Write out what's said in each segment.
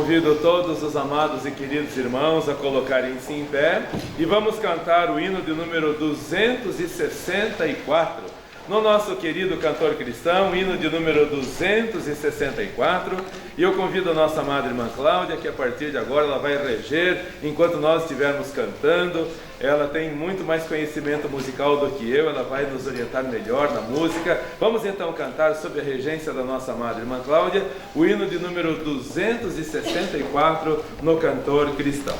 convido todos os amados e queridos irmãos a colocarem-se em pé e vamos cantar o hino de número 264. No nosso querido cantor cristão, hino de número 264, e eu convido a nossa amada irmã Cláudia, que a partir de agora ela vai reger enquanto nós estivermos cantando. Ela tem muito mais conhecimento musical do que eu, ela vai nos orientar melhor na música. Vamos então cantar sob a regência da nossa amada irmã Cláudia, o hino de número 264 no cantor cristão.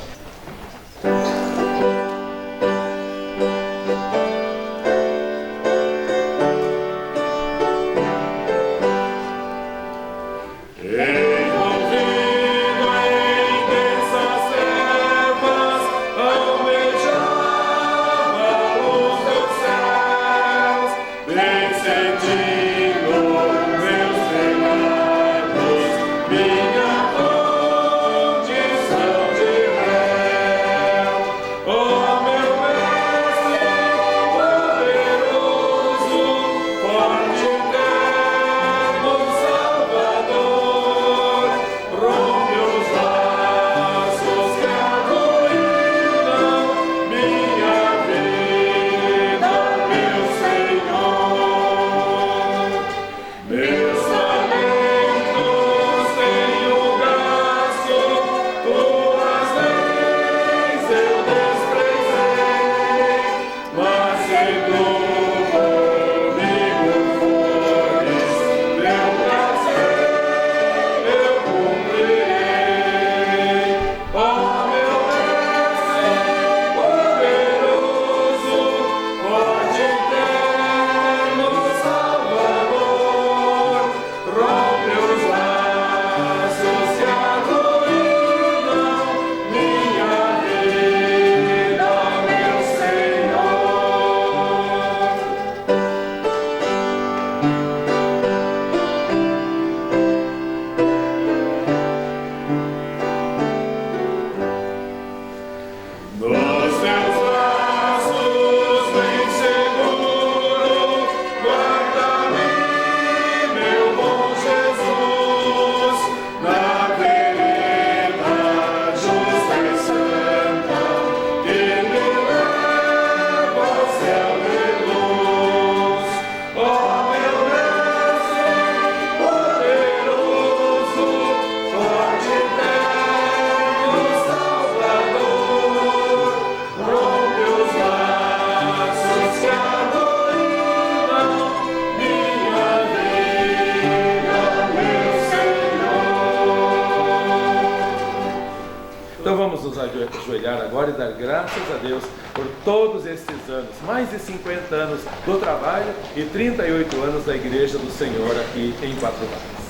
Ajoelhar agora e dar graças a Deus por todos estes anos, mais de 50 anos do trabalho e 38 anos da Igreja do Senhor aqui em Quatro Barras.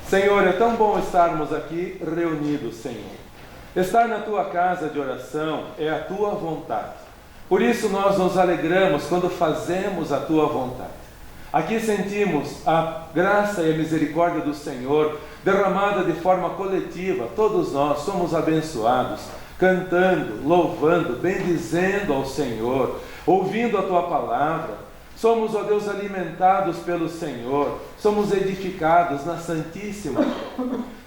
Senhor, é tão bom estarmos aqui reunidos, Senhor. Estar na Tua casa de oração é a Tua vontade. Por isso nós nos alegramos quando fazemos a Tua vontade. Aqui sentimos a graça e a misericórdia do Senhor derramada de forma coletiva. Todos nós somos abençoados, cantando, louvando, bendizendo ao Senhor, ouvindo a Tua palavra. Somos, ó Deus, alimentados pelo Senhor, somos edificados na Santíssima.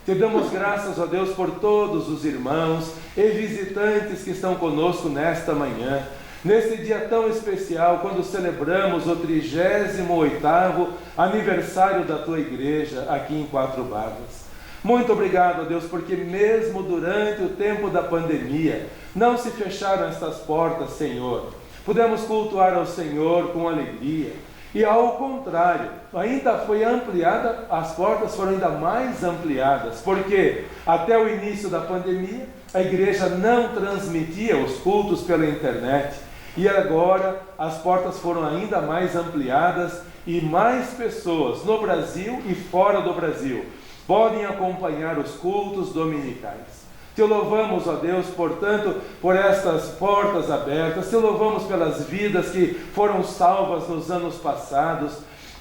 Te damos graças, ó Deus, por todos os irmãos e visitantes que estão conosco nesta manhã. Nesse dia tão especial, quando celebramos o 38º aniversário da Tua Igreja aqui em Quatro Barras. Muito obrigado, Deus, porque mesmo durante o tempo da pandemia, não se fecharam estas portas, Senhor. Pudemos cultuar ao Senhor com alegria. E ao contrário, ainda foi ampliada, as portas foram ainda mais ampliadas, porque até o início da pandemia, a igreja não transmitia os cultos pela internet. E agora as portas foram ainda mais ampliadas e mais pessoas no Brasil e fora do Brasil podem acompanhar os cultos dominicais. Te louvamos, ó Deus, portanto, por estas portas abertas. Te louvamos pelas vidas que foram salvas nos anos passados,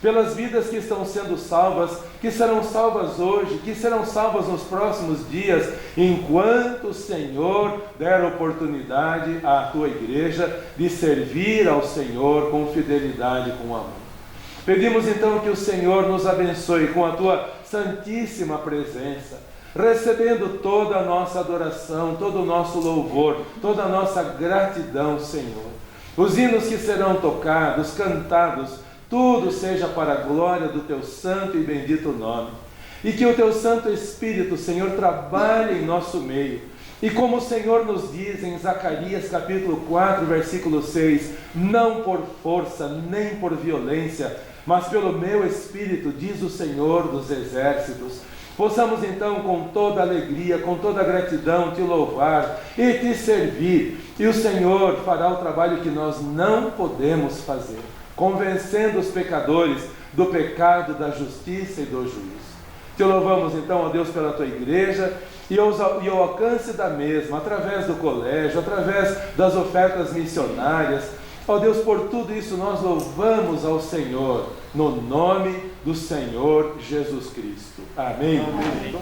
pelas vidas que estão sendo salvas, que serão salvas hoje, que serão salvas nos próximos dias, enquanto o Senhor der oportunidade à Tua igreja de servir ao Senhor com fidelidade e com amor. Pedimos então que o Senhor nos abençoe com a tua santíssima presença, recebendo toda a nossa adoração, todo o nosso louvor, toda a nossa gratidão, Senhor. Os hinos que serão tocados, cantados, tudo seja para a glória do teu santo e bendito nome. E que o teu Santo Espírito, Senhor, trabalhe em nosso meio. E como o Senhor nos diz em Zacarias capítulo 4, versículo 6, não por força nem por violência, mas pelo meu Espírito, diz o Senhor dos Exércitos. Possamos então com toda alegria, com toda gratidão te louvar e te servir. E o Senhor fará o trabalho que nós não podemos fazer, convencendo os pecadores do pecado, da justiça e do juízo. Te louvamos então, ó Deus, pela tua igreja e o alcance da mesma, através do colégio, através das ofertas missionárias. Ó Deus, por tudo isso nós louvamos ao Senhor, no nome do Senhor Jesus Cristo. Amém. Amém.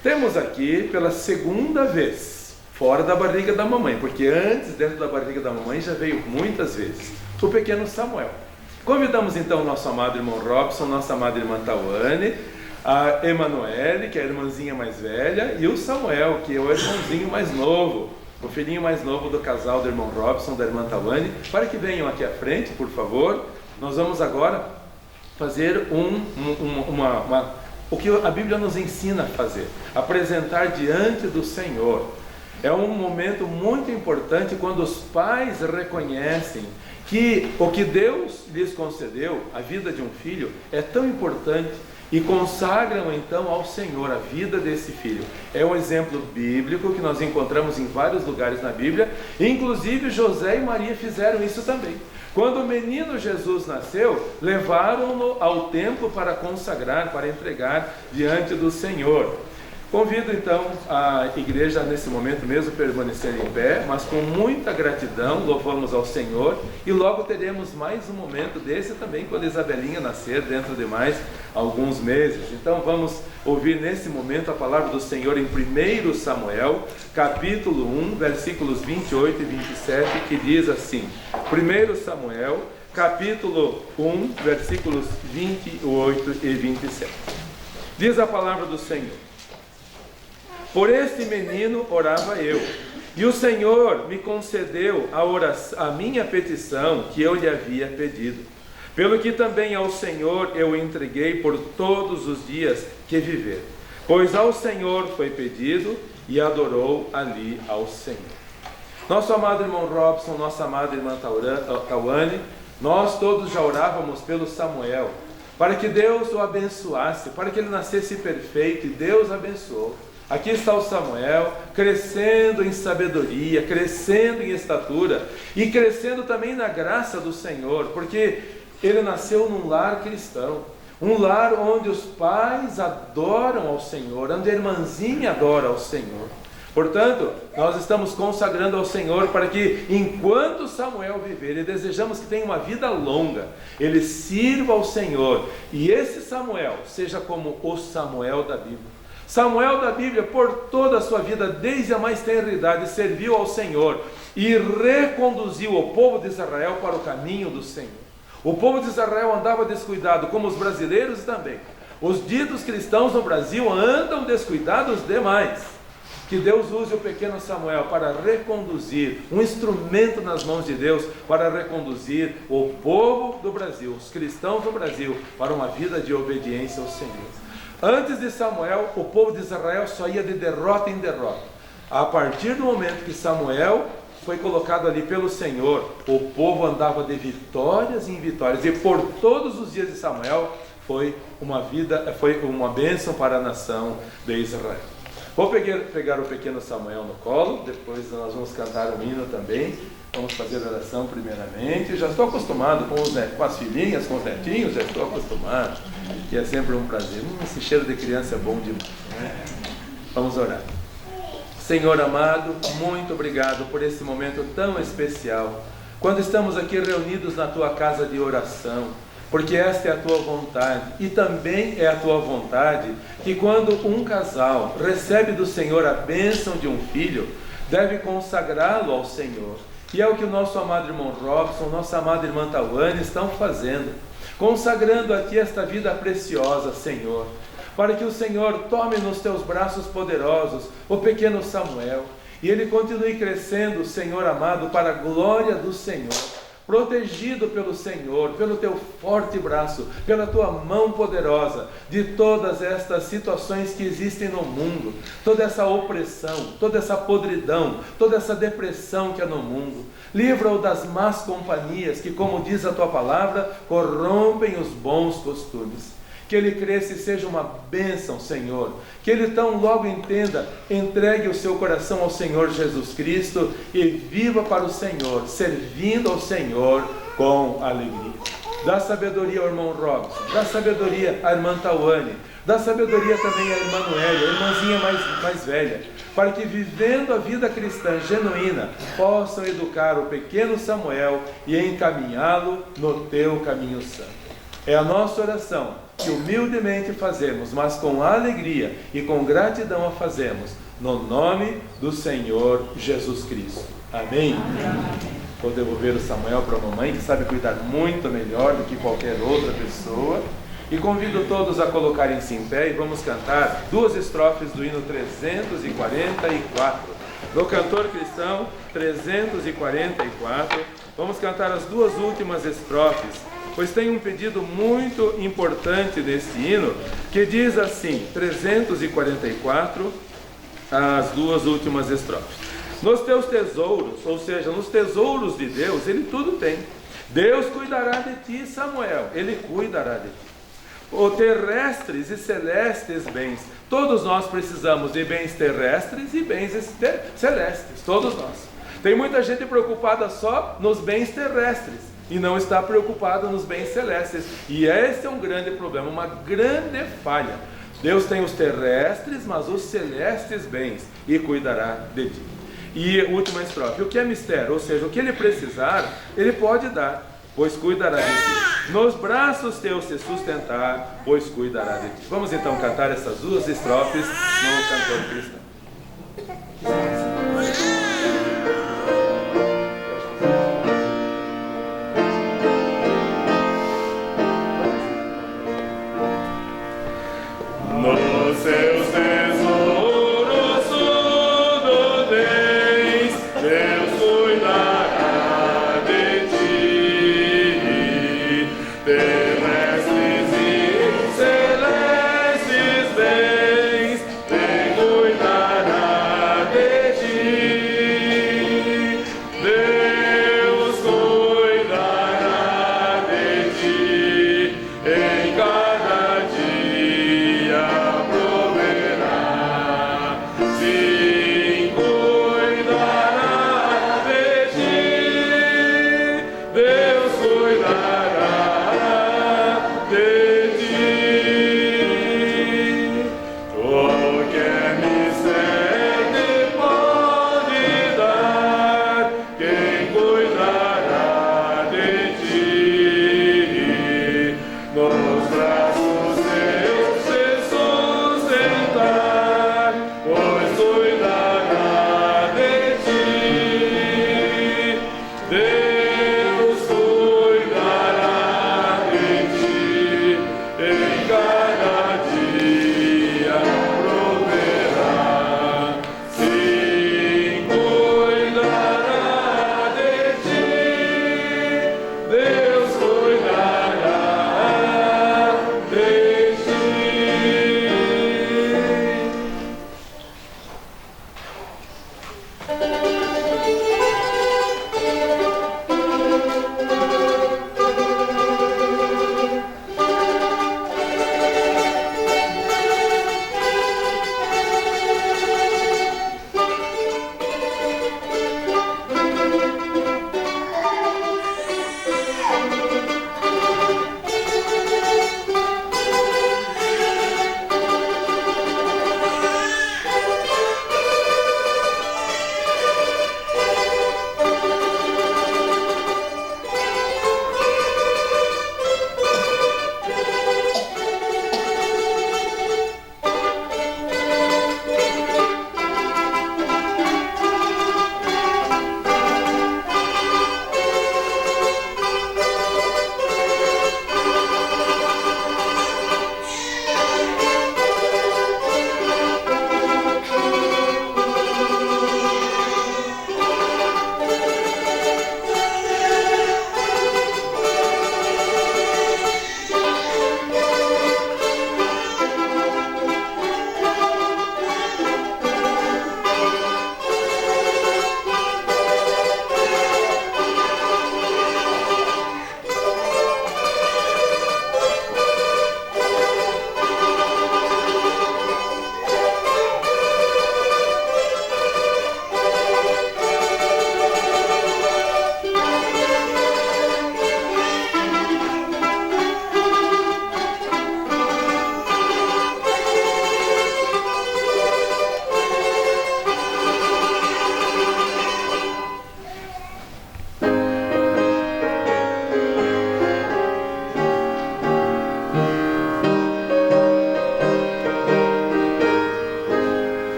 Temos aqui pela segunda vez, fora da barriga da mamãe, porque antes, dentro da barriga da mamãe, já veio muitas vezes, o pequeno Samuel. Convidamos então o nosso amado irmão Robson, nossa amada irmã Tawane, a Emanuele, que é a irmãzinha mais velha, e o Samuel, que é o irmãozinho mais novo, o filhinho mais novo do casal do irmão Robson, da irmã Tawane, para que venham aqui à frente, por favor. Nós vamos agora fazer o que a Bíblia nos ensina a fazer, apresentar diante do Senhor É um momento muito importante quando os pais reconhecem que o que Deus lhes concedeu, a vida de um filho, é tão importante e consagram então ao Senhor a vida desse filho. É um exemplo bíblico que nós encontramos em vários lugares na Bíblia, inclusive José e Maria fizeram isso também. Quando o menino Jesus nasceu, levaram-no ao templo para consagrar, para entregar diante do Senhor. Convido então a igreja nesse momento mesmo a permanecer em pé, mas com muita gratidão louvamos ao Senhor, e logo teremos mais um momento desse também quando Isabelinha nascer dentro de mais alguns meses. Então vamos ouvir nesse momento a palavra do Senhor em 1 Samuel, capítulo 1, versículos 28 e 27, que diz assim: 1 Samuel, capítulo 1, versículos 28 e 27. Diz a palavra do Senhor: por este menino orava eu, e o Senhor me concedeu a minha petição que eu lhe havia pedido. Pelo que também ao Senhor eu entreguei por todos os dias que viver. Pois ao Senhor foi pedido e adorou ali ao Senhor. Nosso amado irmão Robson, nossa amada irmã Tawane, nós todos já orávamos pelo Samuel, para que Deus o abençoasse, para que ele nascesse perfeito, e Deus abençoou. Aqui está o Samuel, crescendo em sabedoria, crescendo em estatura e crescendo também na graça do Senhor, porque ele nasceu num lar cristão, um lar onde os pais adoram ao Senhor, onde a irmãzinha adora ao Senhor. Portanto, nós estamos consagrando ao Senhor para que, enquanto Samuel viver, e desejamos que tenha uma vida longa, ele sirva ao Senhor, e esse Samuel seja como o Samuel da Bíblia. Samuel da Bíblia, por toda a sua vida, desde a mais tenra idade, serviu ao Senhor e reconduziu o povo de Israel para o caminho do Senhor. O povo de Israel andava descuidado, como os brasileiros também. Os ditos cristãos no Brasil andam descuidados demais. Que Deus use o pequeno Samuel para reconduzir, um instrumento nas mãos de Deus, para reconduzir o povo do Brasil, os cristãos do Brasil, para uma vida de obediência ao Senhor. Antes de Samuel, o povo de Israel só ia de derrota em derrota. A partir do momento que Samuel foi colocado ali pelo Senhor, o povo andava de vitórias em vitórias. E por todos os dias de Samuel foi uma bênção para a nação de Israel. Vou pegar o pequeno Samuel no colo, depois nós vamos cantar um hino também. Vamos fazer a oração primeiramente. Já estou acostumado com as filhinhas, com os netinhos, já estou acostumado. E é sempre um prazer. Esse cheiro de criança é bom demais, né? Vamos orar. Senhor amado, muito obrigado por esse momento tão especial, quando estamos aqui reunidos na Tua casa de oração, porque esta é a Tua vontade, e também é a Tua vontade que quando um casal recebe do Senhor a bênção de um filho, deve consagrá-lo ao Senhor. E é o que o nosso amado irmão Robson, nossa amada irmã Tawane estão fazendo, consagrando a Ti esta vida preciosa, Senhor, para que o Senhor tome nos Teus braços poderosos o pequeno Samuel, e ele continue crescendo, Senhor amado, para a glória do Senhor, protegido pelo Senhor, pelo Teu forte braço, pela Tua mão poderosa, de todas estas situações que existem no mundo, toda essa opressão, toda essa podridão, toda essa depressão que há no mundo. Livra-o das más companhias que, como diz a Tua palavra, corrompem os bons costumes. Que ele cresça e seja uma bênção, Senhor. Que ele tão logo entenda, entregue o seu coração ao Senhor Jesus Cristo e viva para o Senhor, servindo ao Senhor com alegria. Dá sabedoria ao irmão Robson, dá sabedoria à irmã Tawane, dá sabedoria também à irmã Noélia, a irmãzinha mais velha, para que, vivendo a vida cristã genuína, possam educar o pequeno Samuel e encaminhá-lo no Teu caminho santo. É a nossa oração, que humildemente fazemos, mas com alegria e com gratidão a fazemos, no nome do Senhor Jesus Cristo. Amém? Vou devolver o Samuel para a mamãe, que sabe cuidar muito melhor do que qualquer outra pessoa. E convido todos a colocarem-se em pé e vamos cantar 2 estrofes do hino 344. Do cantor cristão 344. Vamos cantar as 2 últimas estrofes, pois tem um pedido muito importante deste hino, que diz assim, 344, as 2 últimas estrofes. Nos teus tesouros, ou seja, nos tesouros de Deus, Ele tudo tem. Deus cuidará de ti, Samuel, Ele cuidará de ti. Os terrestres e celestes bens, todos nós precisamos de bens terrestres e bens celestes, todos nós. Tem muita gente preocupada só nos bens terrestres e não está preocupada nos bens celestes, e esse é um grande problema, uma grande falha. Deus tem os terrestres, mas os celestes bens, e cuidará de ti. E última estrofe, o que é mistério, ou seja, o que Ele precisar, Ele pode dar, pois cuidará de ti. Nos braços teus se sustentar, pois cuidará de ti. Vamos então cantar essas duas estrofes no cantor cristão. Nos seus tesouros tudo tens, Deus cuidará de ti. Terrestres e celestes bens, Ele cuidará de ti. Deus cuidará de ti em cada dia. Proverá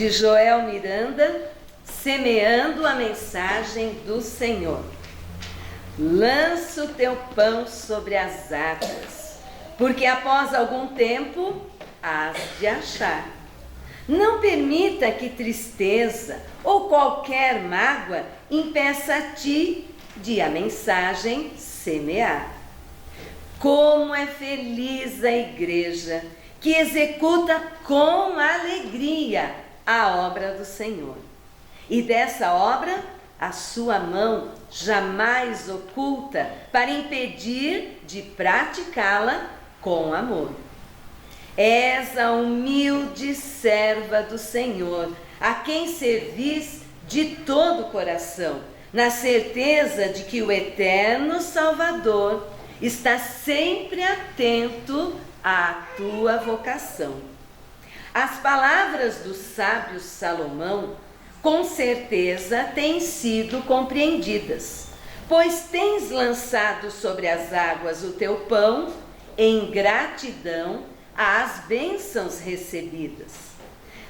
de Joel Miranda, semeando a mensagem do Senhor. Lança o teu pão sobre as águas, porque após algum tempo hás de achar. Não permita que tristeza ou qualquer mágoa impeça a ti de a mensagem semear. Como é feliz a igreja que executa com alegria a obra do Senhor. E dessa obra, a sua mão jamais oculta para impedir de praticá-la com amor. És a humilde serva do Senhor, a quem servis de todo o coração, na certeza de que o eterno Salvador está sempre atento à tua vocação. As palavras do sábio Salomão, com certeza, têm sido compreendidas, pois tens lançado sobre as águas o teu pão em gratidão às bênçãos recebidas.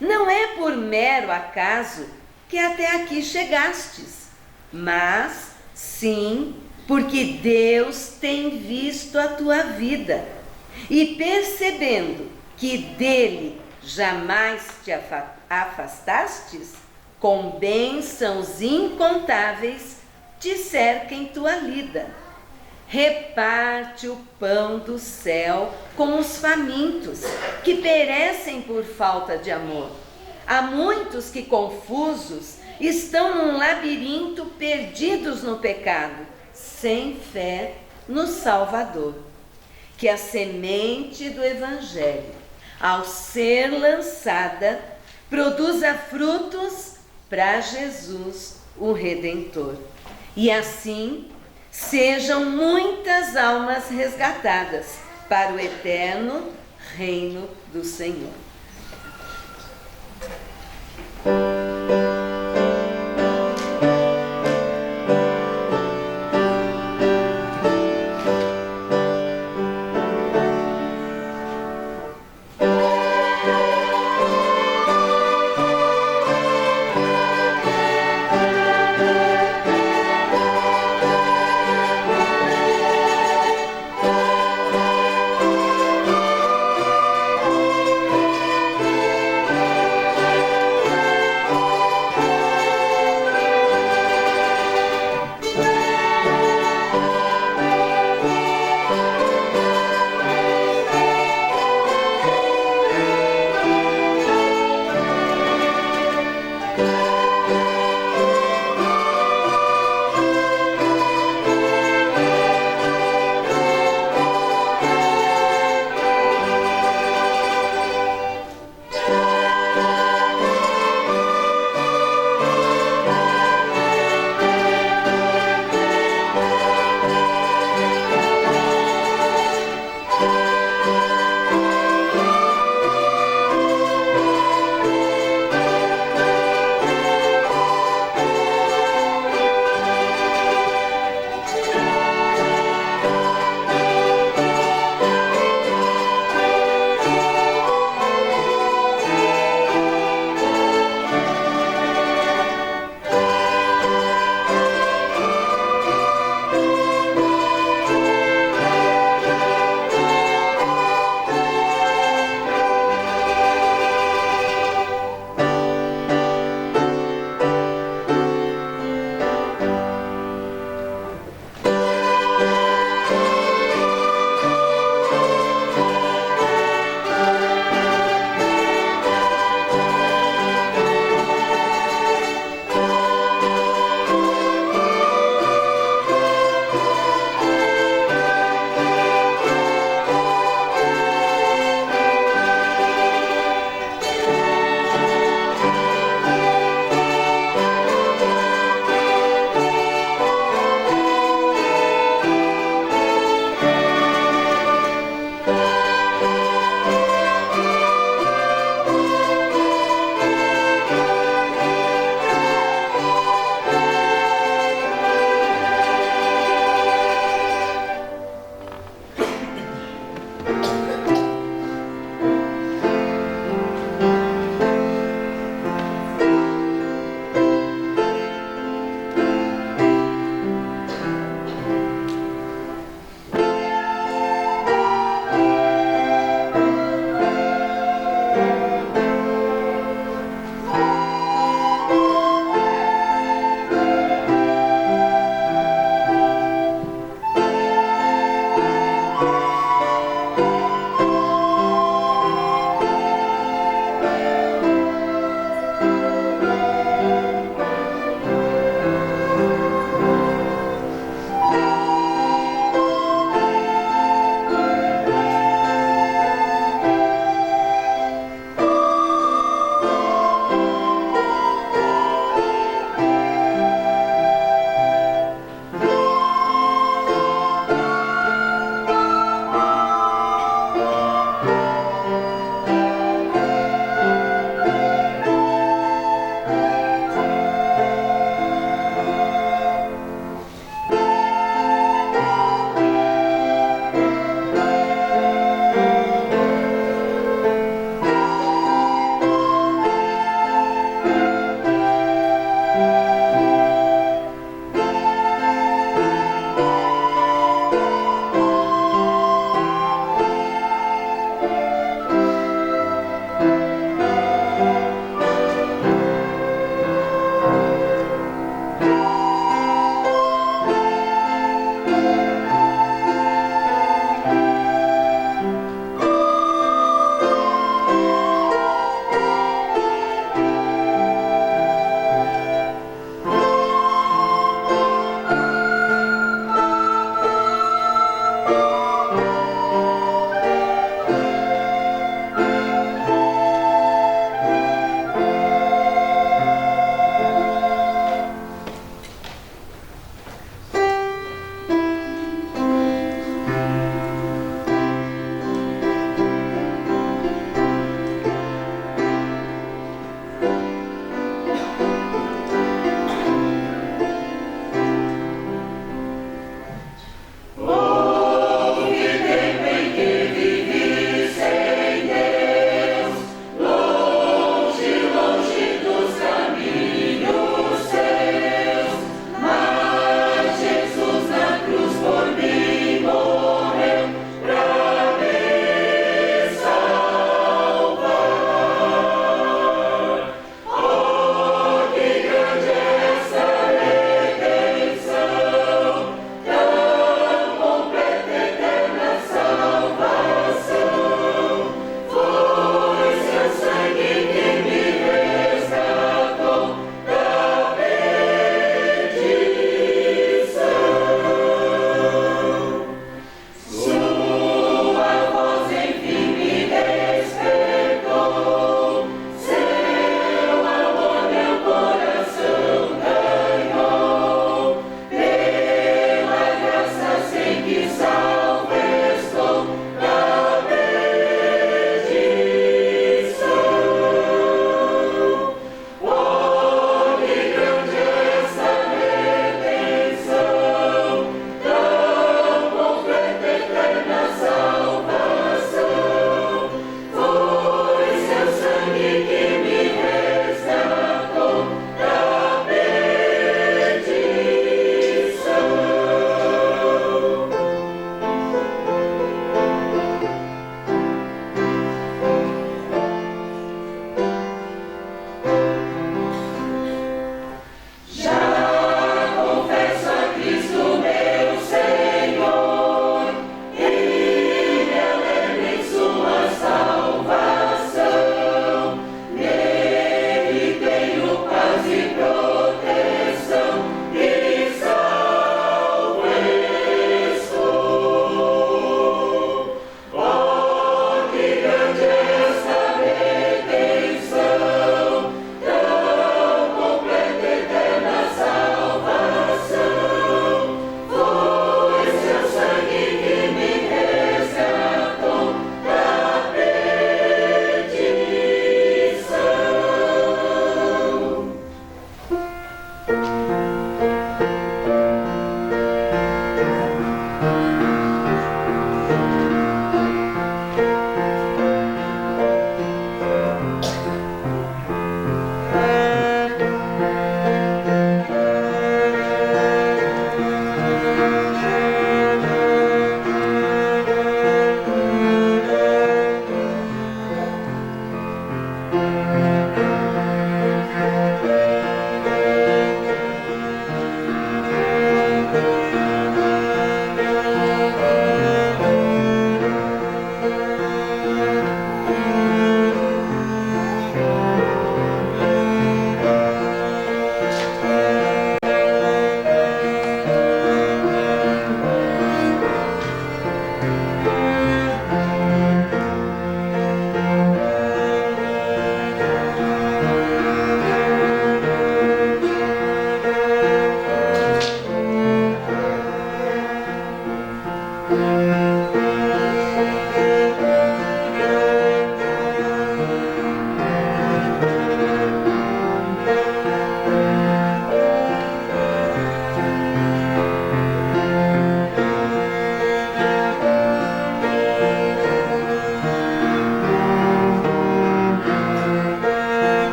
Não é por mero acaso que até aqui chegastes, mas sim porque Deus tem visto a tua vida e, percebendo que dele jamais te afastastes, com bênçãos incontáveis te cerquem tua lida. Reparte o pão do céu com os famintos, que perecem por falta de amor. Há muitos que, confusos, estão num labirinto, perdidos no pecado, sem fé no Salvador. Que a semente do Evangelho, ao ser lançada, produza frutos para Jesus, o Redentor. E assim sejam muitas almas resgatadas para o eterno reino do Senhor.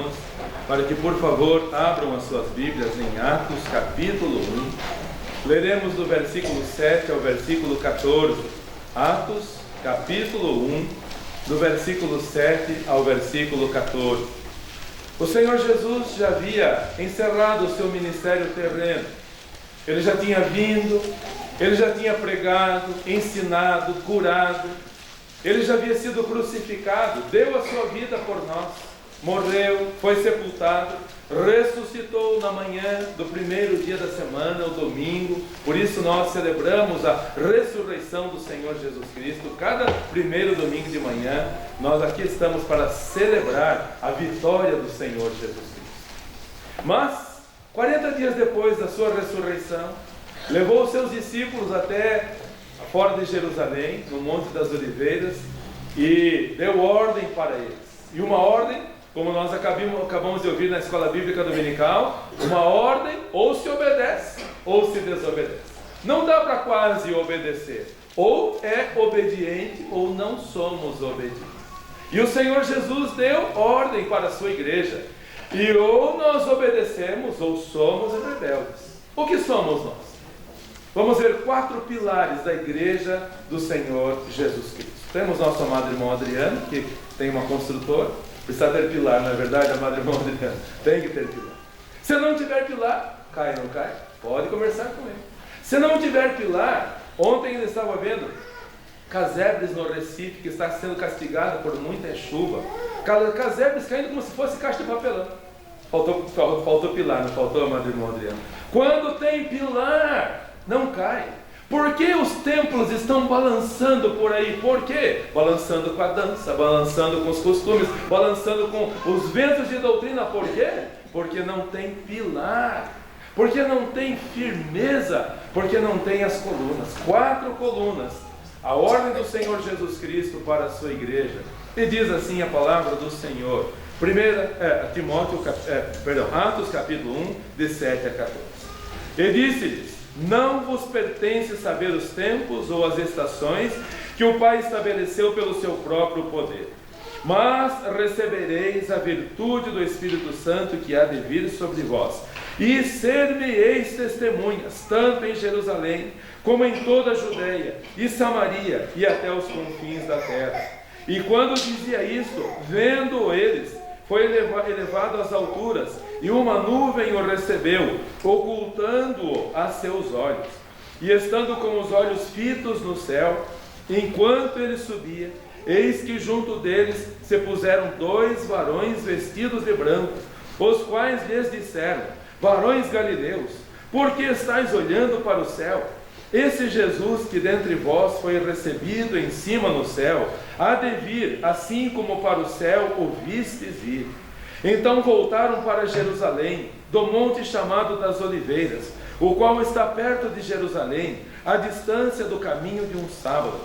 irmãos para que, por favor, abram as suas Bíblias em Atos capítulo 1. Leremos do versículo 7 ao versículo 14. Atos capítulo 1, do versículo 7 ao versículo 14. O Senhor Jesus já havia encerrado o seu ministério terreno. Ele já tinha vindo, ele já tinha pregado, ensinado, curado. Ele já havia sido crucificado, deu a sua vida por nós, morreu, foi sepultado, ressuscitou na manhã do primeiro dia da semana, o domingo. Por isso nós celebramos a ressurreição do Senhor Jesus Cristo. Cada primeiro domingo de manhã, nós aqui estamos para celebrar a vitória do Senhor Jesus Cristo. Mas, 40 dias depois da sua ressurreição, levou os seus discípulos até fora de Jerusalém, no Monte das Oliveiras, e deu ordem para eles. E uma ordem, como nós acabamos de ouvir na escola bíblica dominical, uma ordem ou se obedece ou se desobedece. Não dá para quase obedecer. Ou é obediente ou não somos obedientes. E o Senhor Jesus deu ordem para a sua igreja. E ou nós obedecemos ou somos rebeldes. O que somos nós? Vamos ver 4 pilares da igreja do Senhor Jesus Cristo. Temos nosso amado irmão Adriano, que tem uma construtora. Precisa ter pilar, não é verdade, amado irmão Adriano? Tem que ter pilar. Se não tiver pilar, cai ou não cai? Pode conversar com ele. Se não tiver pilar, ontem ele estava vendo casebres no Recife, que está sendo castigado por muita chuva. Casebres caindo como se fosse caixa de papelão. Faltou pilar, não faltou, amado irmão Adriano? Quando tem pilar, não cai. Por que os templos estão balançando por aí? Por quê? Balançando com a dança, balançando com os costumes, balançando com os ventos de doutrina. Por quê? Porque não tem pilar, porque não tem firmeza, porque não tem as colunas. 4 colunas, a ordem do Senhor Jesus Cristo para a sua igreja. E diz assim a palavra do Senhor. Atos capítulo 1, de 7 a 14. E disse-lhes: não vos pertence saber os tempos ou as estações que o Pai estabeleceu pelo seu próprio poder. Mas recebereis a virtude do Espírito Santo que há de vir sobre vós. E ser-me-eis testemunhas, tanto em Jerusalém, como em toda a Judeia e Samaria, e até os confins da terra. E quando dizia isto, vendo eles, foi elevado às alturas, e uma nuvem o recebeu, ocultando-o a seus olhos. E estando com os olhos fitos no céu, enquanto ele subia, eis que junto deles se puseram 2 varões vestidos de branco, os quais lhes disseram: varões galileus, por que estáis olhando para o céu? Esse Jesus que dentre vós foi recebido em cima no céu, há de vir, assim como para o céu o vistes ir. Então voltaram para Jerusalém, do monte chamado das Oliveiras, o qual está perto de Jerusalém, à distância do caminho de um sábado.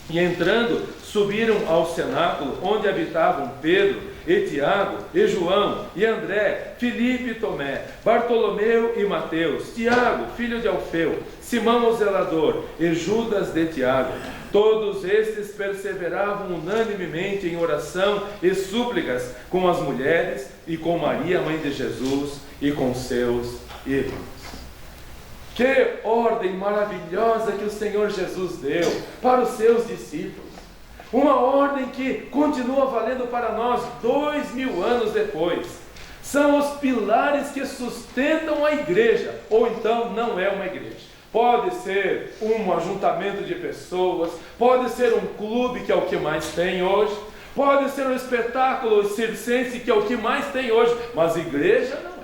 E entrando, subiram ao cenáculo, onde habitavam Pedro, e Tiago, e João, e André, Filipe e Tomé, Bartolomeu e Mateus, Tiago, filho de Alfeu, Simão o zelador, e Judas de Tiago. Todos estes perseveravam unanimemente em oração e súplicas com as mulheres e com Maria, mãe de Jesus, e com seus irmãos. Que ordem maravilhosa que o Senhor Jesus deu para os seus discípulos. Uma ordem que continua valendo para nós 2000 anos depois. São os pilares que sustentam a igreja, ou então não é uma igreja. Pode ser um ajuntamento de pessoas, pode ser um clube, que é o que mais tem hoje, pode ser um espetáculo circense, que é o que mais tem hoje, mas igreja não é.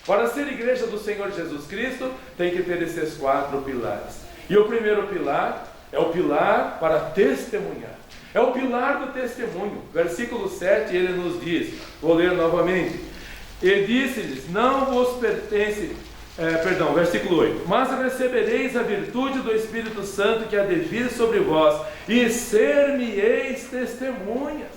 Para ser igreja do Senhor Jesus Cristo, tem que ter esses 4 pilares. E o primeiro pilar é o pilar para testemunhar. É o pilar do testemunho. Versículo 7, ele nos diz, vou ler novamente. E disse-lhes: não vos pertence... versículo 8. Mas recebereis a virtude do Espírito Santo que há de vir sobre vós, e ser-me-eis testemunhas.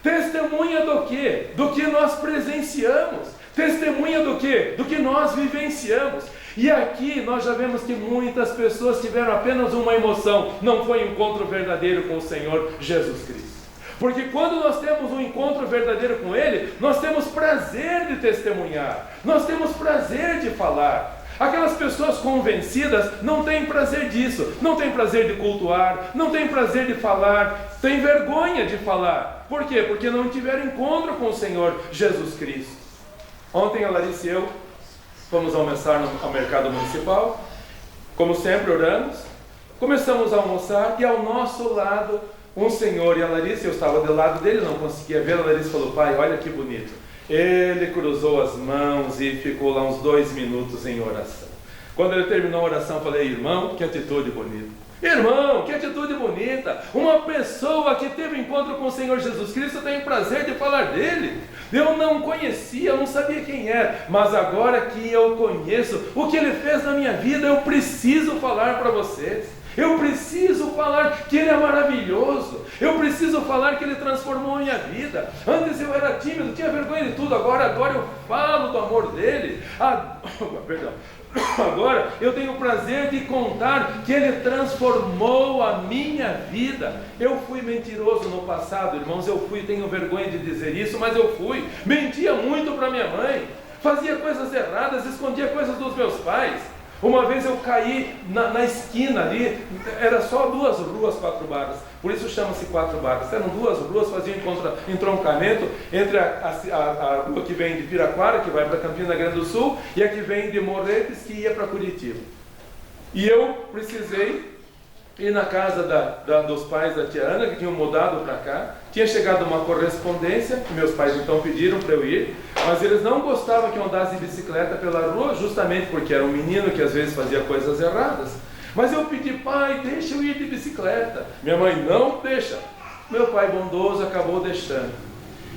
Testemunha do quê? Do que nós presenciamos. Testemunha do quê? Do que nós vivenciamos. E aqui nós já vemos que muitas pessoas tiveram apenas uma emoção. Não foi um encontro verdadeiro com o Senhor Jesus Cristo. Porque quando nós temos um encontro verdadeiro com Ele, nós temos prazer de testemunhar, nós temos prazer de falar. Aquelas pessoas convencidas não têm prazer disso, não têm prazer de cultuar, não têm prazer de falar, têm vergonha de falar. Por quê? Porque não tiveram encontro com o Senhor Jesus Cristo. Ontem a Larissa e eu fomos almoçar ao mercado municipal, como sempre oramos, começamos a almoçar e ao nosso lado um senhor, e a Larissa, eu estava do lado dele, não conseguia ver, a Larissa falou: pai, olha que bonito. Ele cruzou as mãos e ficou lá uns 2 minutos em oração. Quando ele terminou a oração, eu falei: irmão, que atitude bonita. Irmão, que atitude bonita. Uma pessoa que teve encontro com o Senhor Jesus Cristo tem prazer de falar dele. Eu não conhecia, eu não sabia quem era, mas agora que eu conheço o que ele fez na minha vida, eu preciso falar para vocês. Eu preciso falar que Ele é maravilhoso. Eu preciso falar que Ele transformou a minha vida. Antes eu era tímido, tinha vergonha de tudo. Agora eu falo do amor dEle. Agora eu tenho o prazer de contar que Ele transformou a minha vida. Eu fui mentiroso no passado, irmãos. Tenho vergonha de dizer isso, mas eu fui. Mentia muito para minha mãe. Fazia coisas erradas, escondia coisas dos meus pais. Uma vez eu caí na esquina ali, era só 2 ruas, 4 barras, por isso chama-se 4 barras. Eram 2 ruas, faziam entroncamento entre a rua que vem de Piraquara, que vai para Campina Grande do Sul, e a que vem de Morretes, que ia para Curitiba. E eu precisei ir na casa dos pais da tia Ana, que tinham mudado para cá. Tinha chegado uma correspondência, que meus pais então pediram para eu ir, mas eles não gostavam que eu andasse de bicicleta pela rua, justamente porque era um menino que às vezes fazia coisas erradas. Mas eu pedi: pai, deixa eu ir de bicicleta. Minha mãe: não deixa. Meu pai bondoso acabou deixando.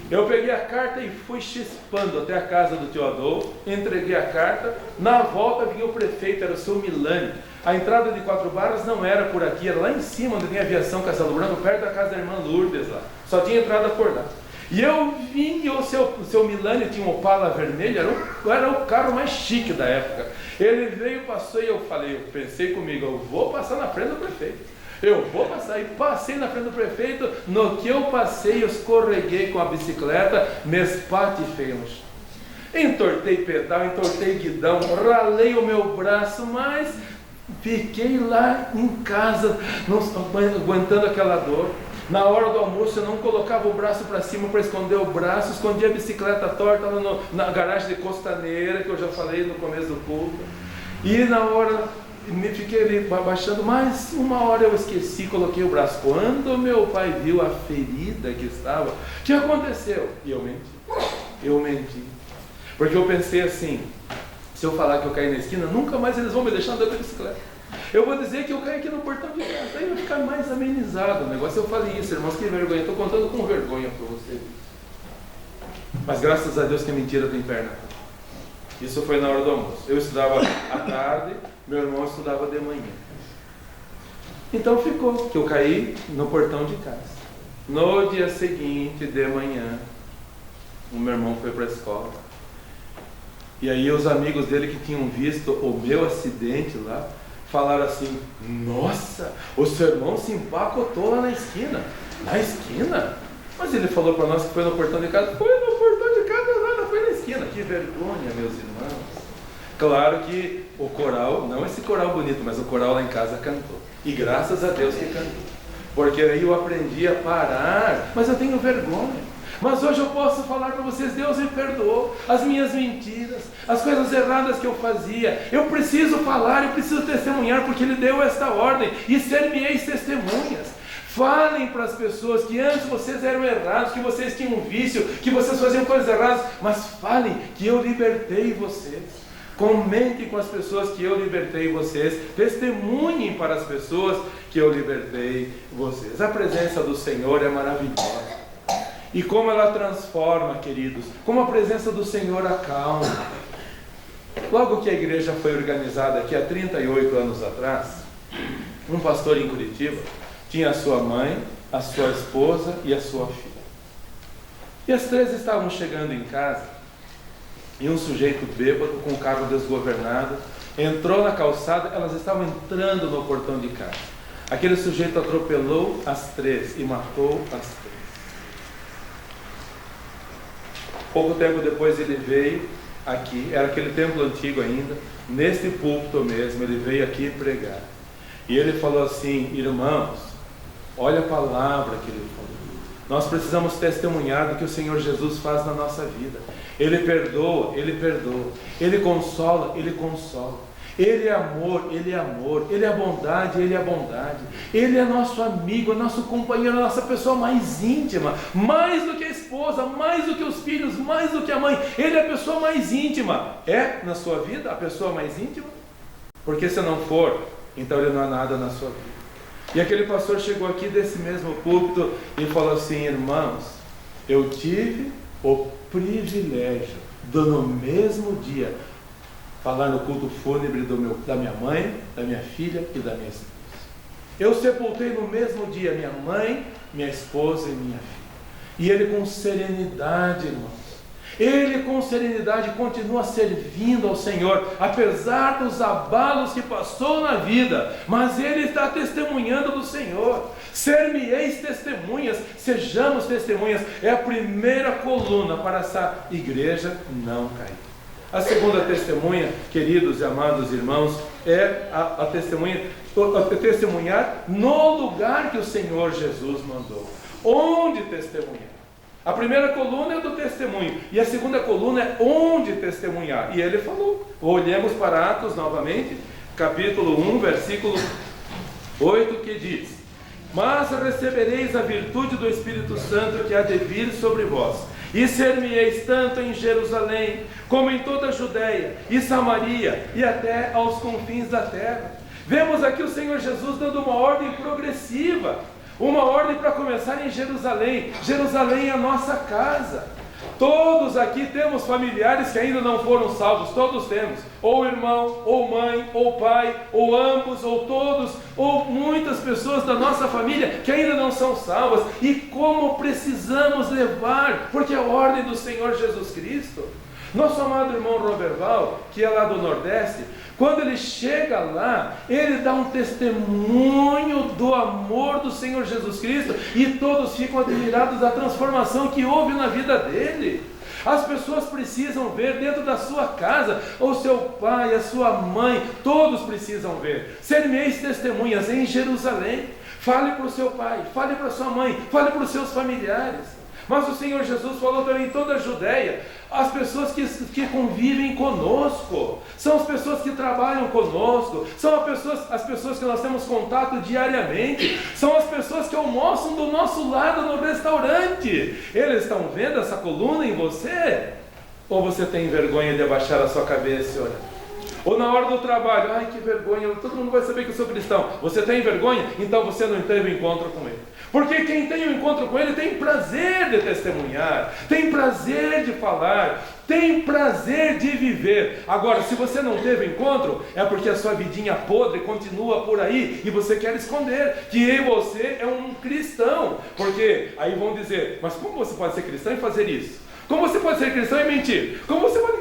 Eu peguei a carta e fui chispando até a casa do tio Adolfo, entreguei a carta. Na volta vinha o prefeito, era o seu Milani. A entrada de 4 barras não era por aqui, era lá em cima, onde tem a aviação Castelo Branco, perto da casa da irmã Lourdes lá. Só tinha entrada por lá. E eu vim, e o seu Milani tinha um Opala vermelho, era o carro mais chique da época. Ele veio, passou, e eu pensei comigo: eu vou passar na frente do prefeito. Eu vou passar, e passei na frente do prefeito. No que eu passei, eu escorreguei com a bicicleta, me espatifei no chão. Entortei pedal, entortei guidão, ralei o meu braço, mas fiquei lá em casa, aguentando aquela dor. Na hora do almoço eu não colocava o braço para cima para esconder o braço, escondia a bicicleta torta lá na garagem de Costaneira, que eu já falei no começo do culto. E na hora, me fiquei ali baixando, mais 1 hora eu esqueci, coloquei o braço. Quando meu pai viu a ferida que estava, o que aconteceu? E eu menti. Porque eu pensei assim: se eu falar que eu caí na esquina, nunca mais eles vão me deixar andar de bicicleta. Eu vou dizer que eu caí aqui no portão de casa, aí vai ficar mais amenizado o negócio. Eu falei isso, irmãos, que vergonha, estou contando com vergonha para vocês. Mas graças a Deus que mentira tem perna. Isso foi na hora do almoço. Eu estudava à tarde, meu irmão estudava de manhã. Então ficou que eu caí no portão de casa. No dia seguinte, de manhã, o meu irmão foi para a escola. E aí os amigos dele que tinham visto o meu acidente lá, falaram assim: nossa, o seu irmão se empacotou lá na esquina. Na esquina? Mas ele falou para nós que foi no portão de casa. Foi no portão de casa, não foi na esquina. Que vergonha, meus irmãos. Claro que o coral, não esse coral bonito, mas o coral lá em casa cantou. E graças a Deus que cantou. Porque aí eu aprendi a parar, mas eu tenho vergonha. Mas hoje eu posso falar para vocês: Deus me perdoou as minhas mentiras, as coisas erradas que eu fazia. Eu preciso falar, eu preciso testemunhar, porque Ele deu esta ordem: e ser-me-eis testemunhas. Falem para as pessoas que antes vocês eram errados, que vocês tinham vício, que vocês faziam coisas erradas, mas falem que eu libertei vocês. Comentem com as pessoas que eu libertei vocês. Testemunhem para as pessoas que eu libertei vocês. A presença do Senhor é maravilhosa. E como ela transforma, queridos, como a presença do Senhor acalma. Logo que a igreja foi organizada aqui há 38 anos atrás, um pastor em Curitiba tinha a sua mãe, a sua esposa e a sua filha. E as 3 estavam chegando em casa, e um sujeito bêbado, com o carro desgovernado, entrou na calçada. Elas estavam entrando no portão de casa. Aquele sujeito atropelou as 3 e matou as 3. Pouco tempo depois ele veio aqui, era aquele templo antigo ainda, nesse púlpito mesmo, ele veio aqui pregar. E ele falou assim: irmãos, olha a palavra que ele falou. Nós precisamos testemunhar do que o Senhor Jesus faz na nossa vida. Ele perdoa, Ele perdoa. Ele consola, Ele consola. Ele é amor, Ele é amor. Ele é bondade, Ele é bondade. Ele é nosso amigo, é nosso companheiro, a nossa pessoa mais íntima. Mais do que a esposa, mais do que os filhos, mais do que a mãe. Ele é a pessoa mais íntima. É na sua vida a pessoa mais íntima? Porque se não for, então ele não é nada na sua vida. E aquele pastor chegou aqui desse mesmo púlpito e falou assim: irmãos, eu tive o privilégio de no mesmo dia falar no culto fúnebre da minha mãe, da minha filha e da minha esposa. Eu sepultei no mesmo dia minha mãe, minha esposa e minha filha. E ele com serenidade, irmãos, ele com serenidade continua servindo ao Senhor, apesar dos abalos que passou na vida, mas ele está testemunhando do Senhor. Ser-me-eis testemunhas, sejamos testemunhas, é a primeira coluna para essa igreja não cair. A segunda testemunha, queridos e amados irmãos, é a testemunhar no lugar que o Senhor Jesus mandou. Onde testemunhar? A primeira coluna é do testemunho, e a segunda coluna é onde testemunhar. E ele falou, olhemos para Atos novamente, capítulo 1, versículo 8, que diz: mas recebereis a virtude do Espírito Santo que há de vir sobre vós, e ser-me-eis tanto em Jerusalém, como em toda a Judéia e Samaria, e até aos confins da terra. Vemos aqui o Senhor Jesus dando uma ordem progressiva, uma ordem para começar em Jerusalém. Jerusalém é a nossa casa. Todos aqui temos familiares que ainda não foram salvos, todos temos, ou irmão, ou mãe, ou pai, ou ambos, ou todos, ou muitas pessoas da nossa família que ainda não são salvas. E como precisamos levar, porque é a ordem do Senhor Jesus Cristo. Nosso amado irmão Roberval, que é lá do Nordeste, quando ele chega lá, ele dá um testemunho do amor do Senhor Jesus Cristo, e todos ficam admirados da transformação que houve na vida dele. As pessoas precisam ver dentro da sua casa, o seu pai, a sua mãe, todos precisam ver. Ser-me-eis testemunhas em Jerusalém. Fale para o seu pai, fale para a sua mãe, fale para os seus familiares. Mas o Senhor Jesus falou também em toda a Judéia. As pessoas que convivem conosco, são as pessoas que trabalham conosco, são as pessoas que nós temos contato diariamente, são as pessoas que almoçam do nosso lado no restaurante. Eles estão vendo essa coluna em você? Ou você tem vergonha de abaixar a sua cabeça e olhar? Ou na hora do trabalho, ai que vergonha, todo mundo vai saber que eu sou cristão. Você tem vergonha? Então você não teve encontro com ele. Porque quem tem um encontro com ele tem prazer de testemunhar, tem prazer de falar, tem prazer de viver. Agora, se você não teve encontro, é porque a sua vidinha podre continua por aí e você quer esconder que em você é um cristão. Porque aí vão dizer, mas como você pode ser cristão e fazer isso? Como você pode ser cristão e mentir? Como você pode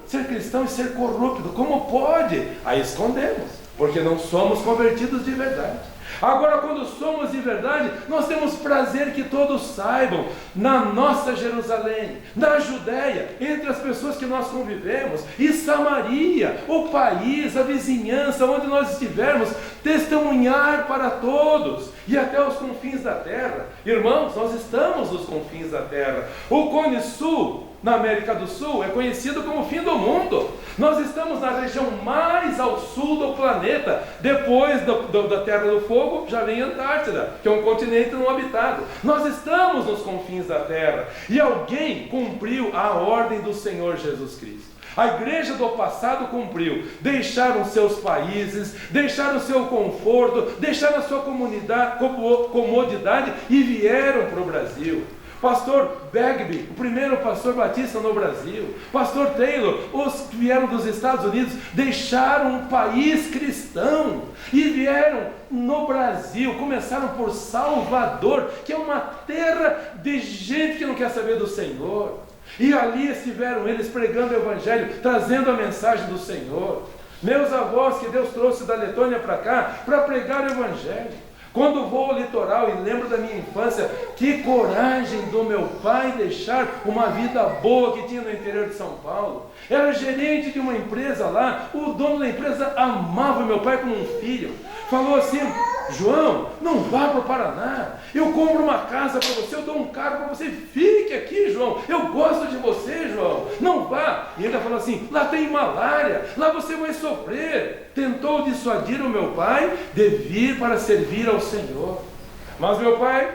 ser cristão e ser corrupto? Como pode? Aí escondemos, porque não somos convertidos de verdade. Agora, quando somos de verdade, nós temos prazer que todos saibam, na nossa Jerusalém, na Judéia, entre as pessoas que nós convivemos, e Samaria, o país, a vizinhança, onde nós estivermos, testemunhar para todos, e até os confins da terra. Irmãos, nós estamos nos confins da terra. O Cone Sul, na América do Sul, é conhecido como o fim do mundo. Nós estamos na região mais ao sul do planeta. Depois da Terra do Fogo, já vem a Antártida, que é um continente não habitado. Nós estamos nos confins da terra. E alguém cumpriu a ordem do Senhor Jesus Cristo. A igreja do passado cumpriu. Deixaram seus países, deixaram o seu conforto, deixaram a sua comodidade e vieram para o Brasil. Pastor Bagby, o primeiro pastor batista no Brasil, Pastor Taylor, os que vieram dos Estados Unidos, deixaram um país cristão e vieram no Brasil, começaram por Salvador, que é uma terra de gente que não quer saber do Senhor, e ali estiveram eles pregando o Evangelho, trazendo a mensagem do Senhor. Meus avós que Deus trouxe da Letônia para cá, para pregar o Evangelho. Quando vou ao litoral e lembro da minha infância, que coragem do meu pai deixar uma vida boa que tinha no interior de São Paulo. Era gerente de uma empresa lá, o dono da empresa amava meu pai como um filho. Falou assim: João, não vá para o Paraná, eu compro uma casa para você, eu dou um carro para você, fique aqui, João, eu gosto de você, João, não vá. E ele falou assim: lá tem malária, lá você vai sofrer. Tentou dissuadir o meu pai de vir para servir ao Senhor. Mas meu pai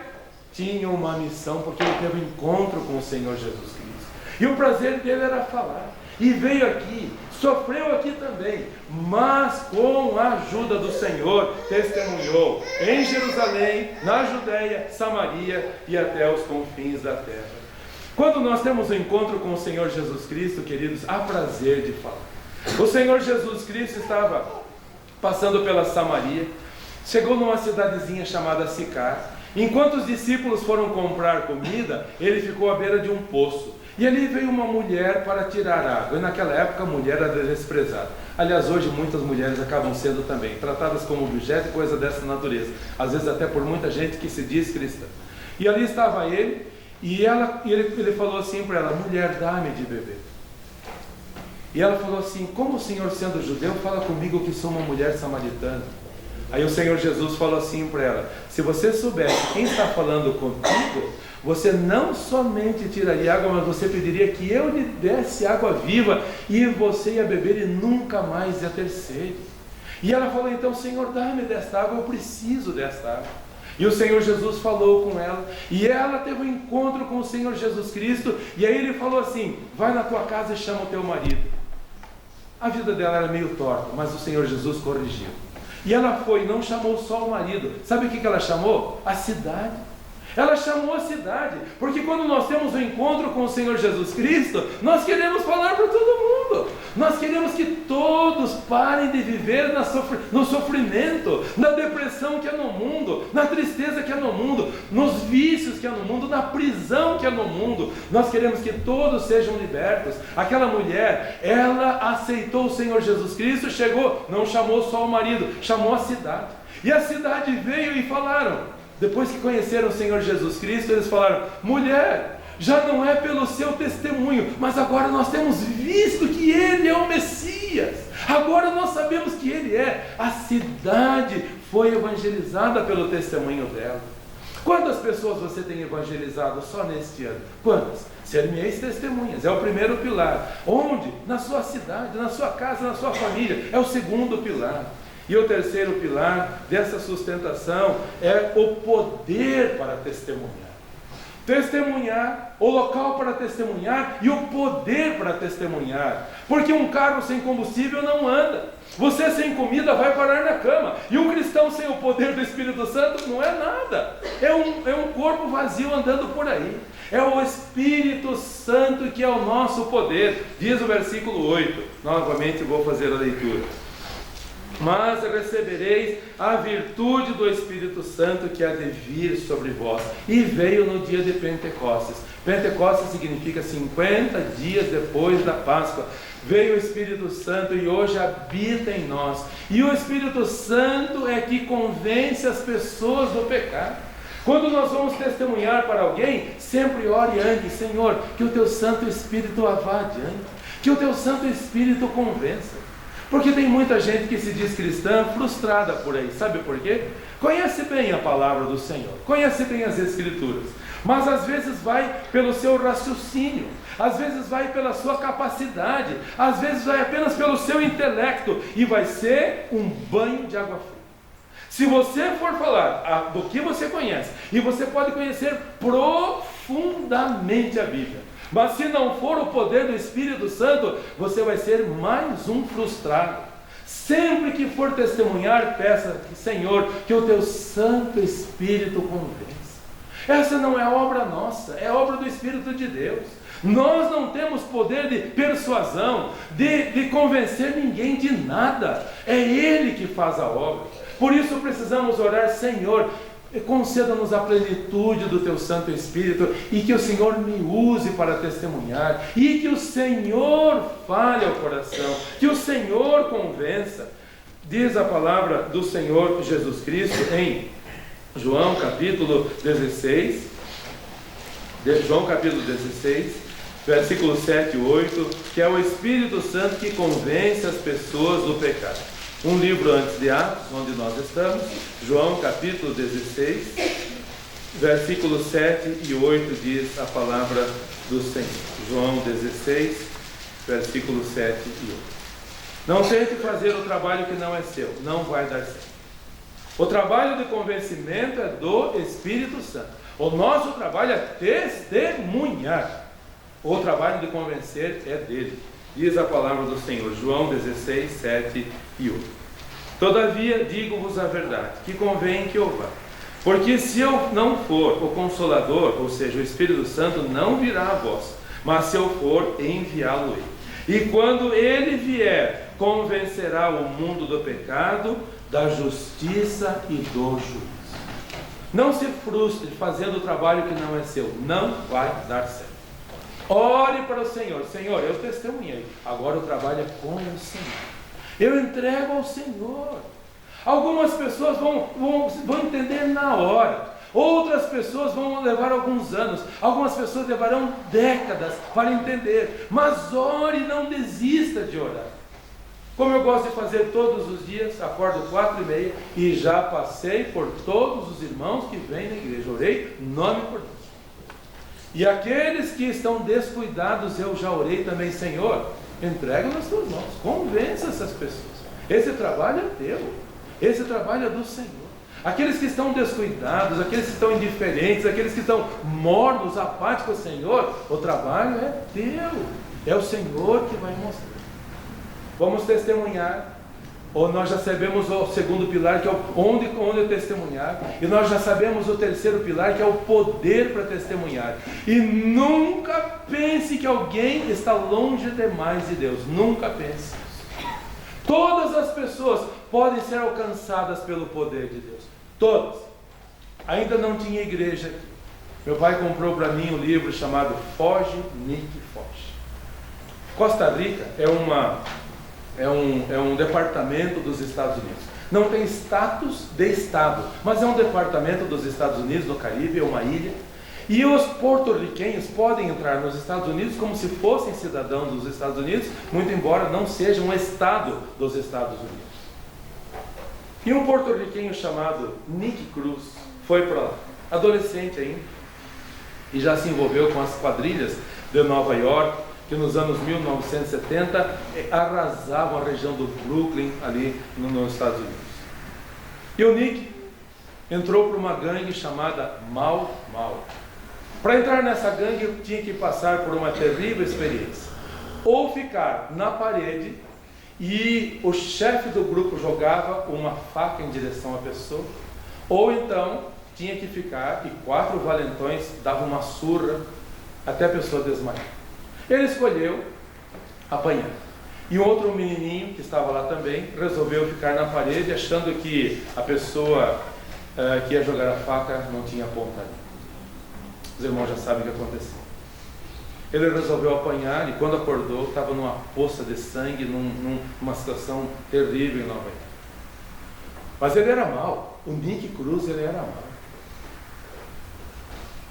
tinha uma missão, porque ele teve um encontro com o Senhor Jesus Cristo. E o prazer dele era falar. E veio aqui, sofreu aqui também, mas com a ajuda do Senhor, testemunhou em Jerusalém, na Judéia, Samaria e até os confins da terra. Quando nós temos um encontro com o Senhor Jesus Cristo, queridos, há prazer de falar. O Senhor Jesus Cristo estava passando pela Samaria, chegou numa cidadezinha chamada Sicar. Enquanto os discípulos foram comprar comida, ele ficou à beira de um poço. E ali veio uma mulher para tirar água. E naquela época a mulher era desprezada. Aliás, hoje muitas mulheres acabam sendo também tratadas como objeto e coisa dessa natureza. Às vezes até por muita gente que se diz cristã. E ali estava ele, e ele falou assim para ela: mulher, dá-me de beber. E ela falou assim: como o senhor, sendo judeu, fala comigo que sou uma mulher samaritana? Aí o Senhor Jesus falou assim para ela: se você soubesse quem está falando contigo, você não somente tiraria água, mas você pediria que eu lhe desse água viva, e você ia beber e nunca mais ia ter sede. E ela falou: então, Senhor, dá-me desta água, eu preciso desta água. E o Senhor Jesus falou com ela, e ela teve um encontro com o Senhor Jesus Cristo, e aí ele falou assim: vai na tua casa e chama o teu marido. A vida dela era meio torta, mas o Senhor Jesus corrigiu. E ela foi, não chamou só o marido. Sabe o que ela chamou? A cidade. Ela chamou a cidade, porque quando nós temos um encontro com o Senhor Jesus Cristo, nós queremos falar para todo mundo. Nós queremos que todos parem de viver no sofrimento, na depressão que é no mundo, na tristeza que é no mundo, nos vícios que é no mundo, na prisão que é no mundo. Nós queremos que todos sejam libertos. Aquela mulher, ela aceitou o Senhor Jesus Cristo, chegou, não chamou só o marido, chamou a cidade. E a cidade veio e falaram. Depois que conheceram o Senhor Jesus Cristo, eles falaram: mulher, já não é pelo seu testemunho, mas agora nós temos visto que Ele é o Messias. Agora nós sabemos que Ele é. A cidade foi evangelizada pelo testemunho dela. Quantas pessoas você tem evangelizado só neste ano? Quantas? Ser-me-eis testemunhas, é o primeiro pilar. Onde? Na sua cidade, na sua casa, na sua família, é o segundo pilar. E o terceiro pilar dessa sustentação é o poder para testemunhar. Testemunhar, o local para testemunhar e o poder para testemunhar. Porque um carro sem combustível não anda. Você sem comida vai parar na cama. E um cristão sem o poder do Espírito Santo não é nada. É um corpo vazio andando por aí. É o Espírito Santo que é o nosso poder. Diz o versículo 8. Novamente vou fazer a leitura. Mas recebereis a virtude do Espírito Santo que há de vir sobre vós. E veio no dia de Pentecostes. Pentecostes significa 50 dias depois da Páscoa. Veio o Espírito Santo e hoje habita em nós. E o Espírito Santo é que convence as pessoas do pecado. Quando nós vamos testemunhar para alguém, sempre ore antes: Senhor, que o teu Santo Espírito vá adiante, que o teu Santo Espírito convença. Porque tem muita gente que se diz cristã frustrada por aí. Sabe por quê? Conhece bem a palavra do Senhor, conhece bem as Escrituras, mas às vezes vai pelo seu raciocínio, às vezes vai pela sua capacidade, às vezes vai apenas pelo seu intelecto, e vai ser um banho de água fria. Se você for falar do que você conhece, e você pode conhecer profundamente a Bíblia, mas se não for o poder do Espírito Santo, você vai ser mais um frustrado. Sempre que for testemunhar, peça: Senhor, que o teu Santo Espírito convença. Essa não é obra nossa, é obra do Espírito de Deus. Nós não temos poder de persuasão, de convencer ninguém de nada. É Ele que faz a obra. Por isso precisamos orar: Senhor, conceda-nos a plenitude do teu Santo Espírito, e que o Senhor me use para testemunhar, e que o Senhor fale ao coração, que o Senhor convença. Diz a palavra do Senhor Jesus Cristo em João capítulo 16, versículos 7 e 8, que é o Espírito Santo que convence as pessoas do pecado. Um livro antes de Atos, onde nós estamos, João capítulo 16, versículos 7 e 8 diz a palavra do Senhor. João 16, versículos 7 e 8. Não tente fazer o trabalho que não é seu, não vai dar certo. O trabalho de convencimento é do Espírito Santo. O nosso trabalho é testemunhar. O trabalho de convencer é dele. Diz a palavra do Senhor, João 16, 7 e 8. Todavia, digo-vos a verdade, que convém que eu vá. Porque se eu não for, o Consolador, ou seja, o Espírito Santo, não virá a vós. Mas se eu for, enviá-lo-ei. E quando ele vier, convencerá o mundo do pecado, da justiça e do juízo. Não se frustre fazendo o trabalho que não é seu. Não vai dar certo. Ore para o Senhor. Senhor, eu testemunhei. Agora o trabalho é com o Senhor. Eu entrego ao Senhor. Algumas pessoas vão entender na hora. Outras pessoas vão levar alguns anos. Algumas pessoas levarão décadas para entender. Mas ore e não desista de orar. Como eu gosto de fazer todos os dias, acordo 4h30 e já passei por todos os irmãos que vêm na igreja. Orei nome por nome. E aqueles que estão descuidados, eu já orei também. Senhor, entrega nas tuas mãos, convença essas pessoas. Esse trabalho é teu, esse trabalho é do Senhor. Aqueles que estão descuidados, aqueles que estão indiferentes, aqueles que estão mornos, apáticos, Senhor, o trabalho é teu, é o Senhor que vai mostrar. Vamos testemunhar. Ou nós já sabemos o segundo pilar, que é onde testemunhar. E nós já sabemos o terceiro pilar, que é o poder para testemunhar. E nunca pense que alguém está longe demais de Deus. Nunca pense. Todas as pessoas podem ser alcançadas pelo poder de Deus. Todas. Ainda não tinha igreja aqui. Meu pai comprou para mim um livro chamado Foge, Nick, Foge. Costa Rica é um departamento dos Estados Unidos. Não tem status de estado, mas é um departamento dos Estados Unidos, no Caribe, é uma ilha. E os porto-riquenhos podem entrar nos Estados Unidos como se fossem cidadãos dos Estados Unidos, muito embora não seja um estado dos Estados Unidos. E um porto-riquenho chamado Nick Cruz foi para lá, adolescente ainda, e já se envolveu com as quadrilhas de Nova York, que nos anos 1970 arrasavam a região do Brooklyn, ali nos Estados Unidos. E o Nick entrou para uma gangue chamada Mau Mau. Para entrar nessa gangue, tinha que passar por uma terrível experiência. Ou ficar na parede e o chefe do grupo jogava uma faca em direção à pessoa, ou então tinha que ficar e 4 valentões davam uma surra até a pessoa desmaiar. Ele escolheu apanhar. E um outro menininho que estava lá também resolveu ficar na parede, achando que a pessoa que ia jogar a faca não tinha pontaria. Os irmãos já sabem o que aconteceu. Ele resolveu apanhar e quando acordou estava numa poça de sangue, numa situação terrível em Nova York. Mas ele era mau. O Nick Cruz, ele era mau.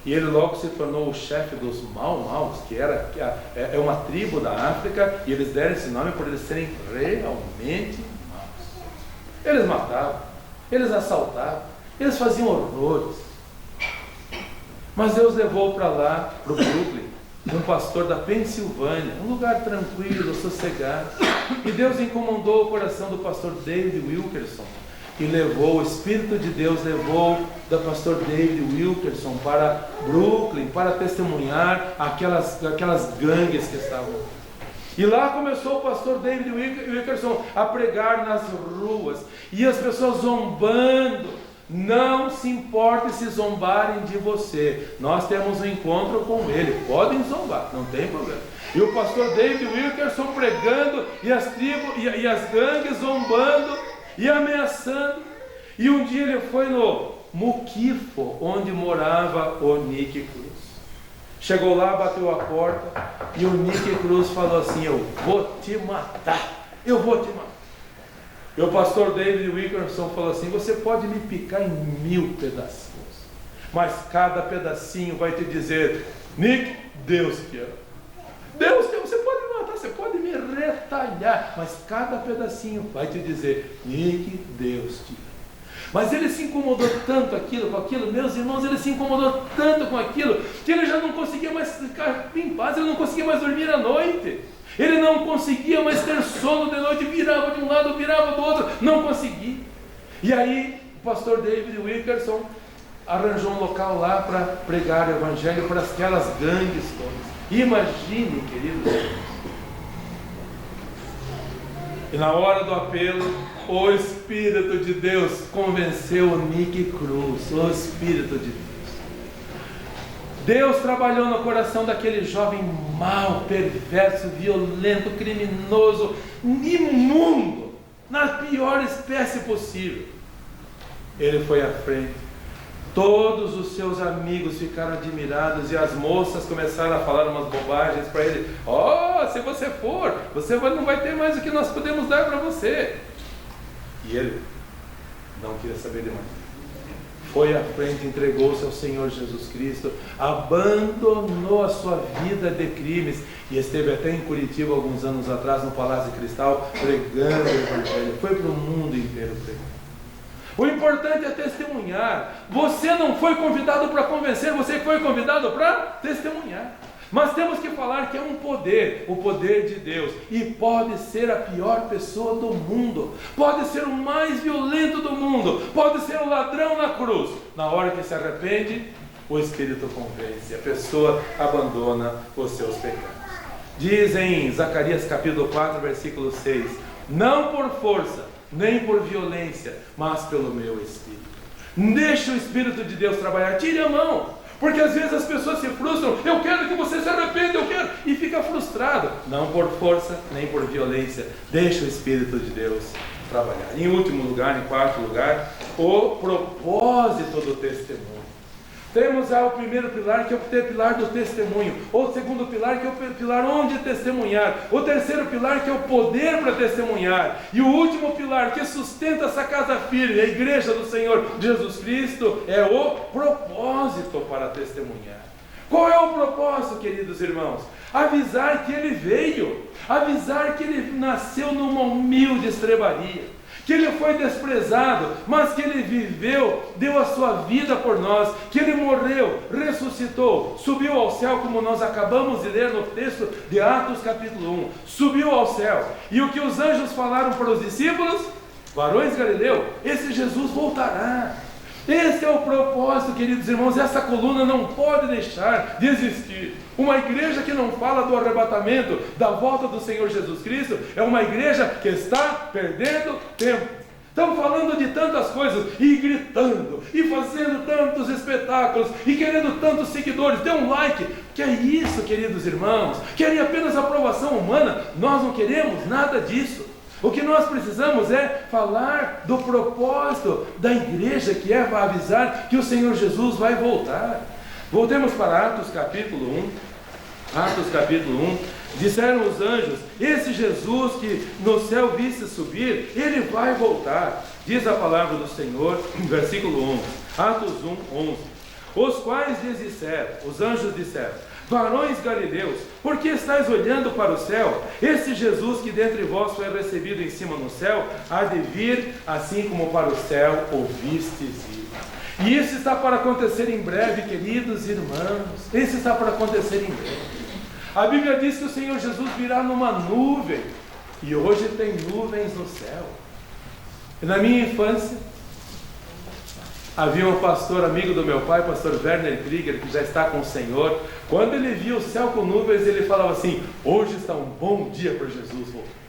E ele logo se tornou o chefe dos Mau-Maus, que é uma tribo da África, e eles deram esse nome por eles serem realmente maus. Eles matavam, eles assaltavam, eles faziam horrores. Mas Deus levou para lá, para o Brooklyn, um pastor da Pensilvânia, um lugar tranquilo, sossegado. E Deus incomodou o coração do pastor David Wilkerson, e levou, o Espírito de Deus levou da pastor David Wilkerson para Brooklyn, para testemunhar aquelas gangues que estavam. E lá começou o pastor David Wilkerson a pregar nas ruas, e as pessoas zombando. Não se importe se zombarem de você, nós temos um encontro com ele, podem zombar, não tem problema. E o pastor David Wilkerson pregando, e as tribos e as gangues zombando e ameaçando. E um dia ele foi no Muquifo, onde morava o Nick Cruz. Chegou lá, bateu a porta, e o Nick Cruz falou assim: eu vou te matar, eu vou te matar. E o pastor David Wilkerson falou assim: você pode me picar em 1000 pedacinhos, mas cada pedacinho vai te dizer: Nick, Deus te ama. Deus te ama. Você pode me matar, você pode me retalhar, mas cada pedacinho vai te dizer: Nick, Deus te ama. Mas ele se incomodou tanto com aquilo, meus irmãos, ele se incomodou tanto com aquilo, que ele já não conseguia mais ficar em paz, ele não conseguia mais dormir à noite. Ele não conseguia mais ter sono de noite, virava de um lado, virava do outro, não conseguia. E aí o pastor David Wilkerson arranjou um local lá para pregar o evangelho para aquelas gangues todas. Imagine, queridos. E na hora do apelo, o Espírito de Deus convenceu o Nick Cruz, o Espírito de Deus. Deus trabalhou no coração daquele jovem mau, perverso, violento, criminoso, imundo, na pior espécie possível. Ele foi à frente. Todos os seus amigos ficaram admirados e as moças começaram a falar umas bobagens para ele. Se você for, você não vai ter mais o que nós podemos dar para você. E ele não queria saber de mais. Foi à frente, entregou-se ao Senhor Jesus Cristo, abandonou a sua vida de crimes e esteve até em Curitiba alguns anos atrás, no Palácio Cristal, pregando o Evangelho. Foi para o mundo inteiro pregando. O importante é testemunhar. Você não foi convidado para convencer, você foi convidado para testemunhar. Mas temos que falar que é um poder, o poder de Deus, e pode ser a pior pessoa do mundo, pode ser o mais violento do mundo, pode ser o ladrão na cruz. Na hora que se arrepende, o Espírito convence, a pessoa abandona os seus pecados. Diz em Zacarias capítulo 4, versículo 6: não por força, nem por violência, mas pelo meu Espírito. Deixa o Espírito de Deus trabalhar, tire a mão. Porque às vezes as pessoas se frustram: eu quero que você se arrependa, eu quero, e fica frustrado. Não por força, nem por violência. Deixa o Espírito de Deus trabalhar. Em último lugar, em quarto lugar, o propósito do testemunho. Temos o primeiro pilar, que é o pilar do testemunho. O segundo pilar, que é o pilar onde testemunhar. O terceiro pilar, que é o poder para testemunhar. E o último pilar, que sustenta essa casa firme, a igreja do Senhor Jesus Cristo, é o propósito para testemunhar. Qual é o propósito, queridos irmãos? Avisar que ele veio. Avisar que ele nasceu numa humilde estrebaria, que ele foi desprezado, mas que ele viveu, deu a sua vida por nós, que ele morreu, ressuscitou, subiu ao céu, como nós acabamos de ler no texto de Atos capítulo 1, subiu ao céu, e o que os anjos falaram para os discípulos: varões Galileu, esse Jesus voltará. Esse é o propósito, queridos irmãos. Essa coluna não pode deixar de existir. Uma igreja que não fala do arrebatamento, da volta do Senhor Jesus Cristo, é uma igreja que está perdendo tempo. Estão falando de tantas coisas, e gritando, e fazendo tantos espetáculos, e querendo tantos seguidores. Dê um like. Que é isso, queridos irmãos? Querem apenas aprovação humana? Nós não queremos nada disso. O que nós precisamos é falar do propósito da igreja, que é para avisar que o Senhor Jesus vai voltar. Voltemos para Atos capítulo 1. Atos capítulo 1. Disseram os anjos: esse Jesus que no céu viste subir, ele vai voltar. Diz a palavra do Senhor, versículo 11. Atos 1, 11. Os quais lhes disseram, os anjos disseram: varões galileus, por que estáis olhando para o céu? Esse Jesus que dentre vós foi recebido em cima no céu, há de vir, assim como para o céu ouvistes ir. E isso está para acontecer em breve, queridos irmãos. Isso está para acontecer em breve. A Bíblia diz que o Senhor Jesus virá numa nuvem, e hoje tem nuvens no céu. E na minha infância, havia um pastor amigo do meu pai, pastor Werner Krieger, que já está com o Senhor. Quando ele via o céu com nuvens, ele falava assim: hoje está um bom dia para Jesus voltar.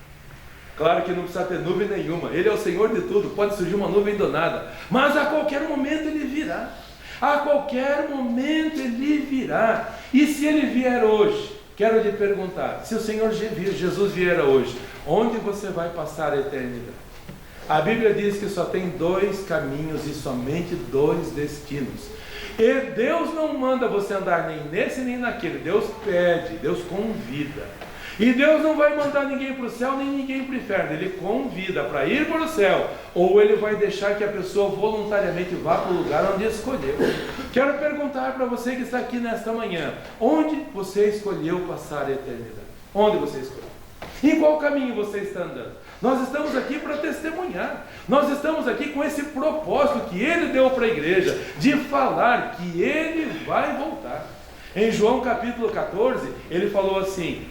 Claro que não precisa ter nuvem nenhuma, ele é o Senhor de tudo, pode surgir uma nuvem do nada, mas a qualquer momento ele virá. A qualquer momento ele virá. E se ele vier hoje, quero lhe perguntar, se o Senhor Jesus vier hoje, onde você vai passar a eternidade? A Bíblia diz que só tem 2 caminhos e somente 2 destinos. E Deus não manda você andar nem nesse nem naquele. Deus pede, Deus convida. E Deus não vai mandar ninguém para o céu nem ninguém para o inferno. Ele convida para ir para o céu, ou Ele vai deixar que a pessoa voluntariamente vá para o lugar onde escolheu. Quero perguntar para você que está aqui nesta manhã: onde você escolheu passar a eternidade? Onde você escolheu? Em qual caminho você está andando? Nós estamos aqui para testemunhar. Nós estamos aqui com esse propósito que Ele deu para a igreja, de falar que Ele vai voltar. Em João capítulo 14, Ele falou assim: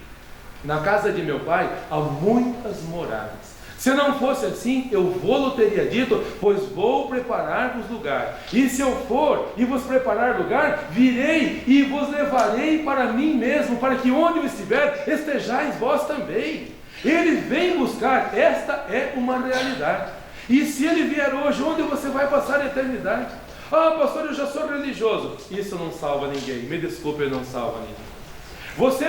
na casa de meu pai há muitas moradas. Se não fosse assim, eu vou-lo teria dito, pois vou preparar-vos lugar. E se eu for e vos preparar lugar, virei e vos levarei para mim mesmo, para que onde eu estiver, estejais vós também. Ele vem buscar, esta é uma realidade. E se Ele vier hoje, onde você vai passar a eternidade? Ah, pastor, eu já sou religioso. Isso não salva ninguém, me desculpe, não salva ninguém. Você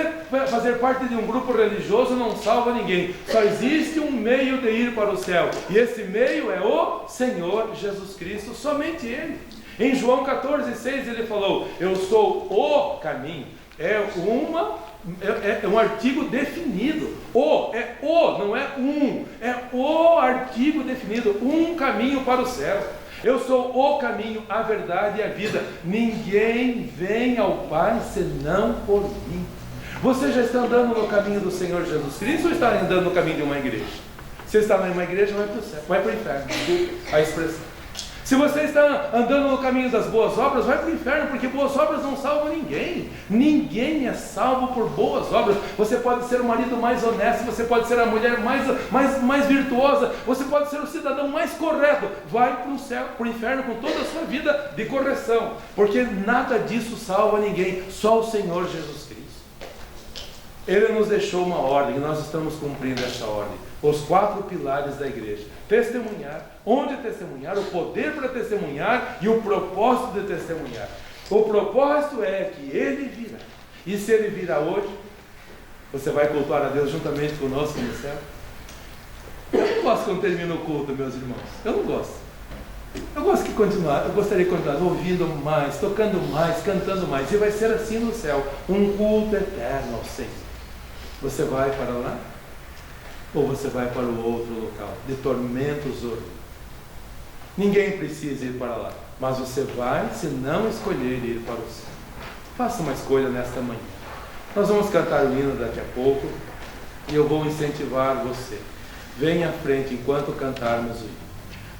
fazer parte de um grupo religioso não salva ninguém. Só existe um meio de ir para o céu, e esse meio é o Senhor Jesus Cristo, somente Ele. Em João 14,6 Ele falou: eu sou o caminho. É um artigo definido. Não é um. É o artigo definido. Um caminho para o céu. Eu sou o caminho, a verdade e a vida. Ninguém vem ao Pai senão por mim. Você já está andando no caminho do Senhor Jesus Cristo ou está andando no caminho de uma igreja? Se está em uma igreja, vai para o céu, vai para o inferno. Desculpa a expressão. Se você está andando no caminho das boas obras, vai para o inferno, porque boas obras não salvam ninguém. Ninguém é salvo por boas obras. Você pode ser o marido mais honesto, você pode ser a mulher mais virtuosa, você pode ser o cidadão mais correto. Vai para o céu, para o inferno com toda a sua vida de correção, porque nada disso salva ninguém, só o Senhor Jesus Cristo. Ele nos deixou uma ordem e nós estamos cumprindo essa ordem. Os 4 pilares da igreja: testemunhar, onde testemunhar, o poder para testemunhar e o propósito de testemunhar. O propósito é que Ele virá. E se Ele virá hoje, você vai cultuar a Deus juntamente conosco no céu? Eu não gosto quando termina o culto, meus irmãos. Eu não gosto. Eu gostaria de continuar ouvindo mais, tocando mais, cantando mais. E vai ser assim no céu, um culto eterno ao Senhor. Você vai para lá? Ou você vai para o outro local, de tormentos horríveis? Ninguém precisa ir para lá, mas você vai se não escolher ir para o céu. Faça uma escolha nesta manhã. Nós vamos cantar o hino daqui a pouco, e eu vou incentivar você. Venha à frente enquanto cantarmos o hino.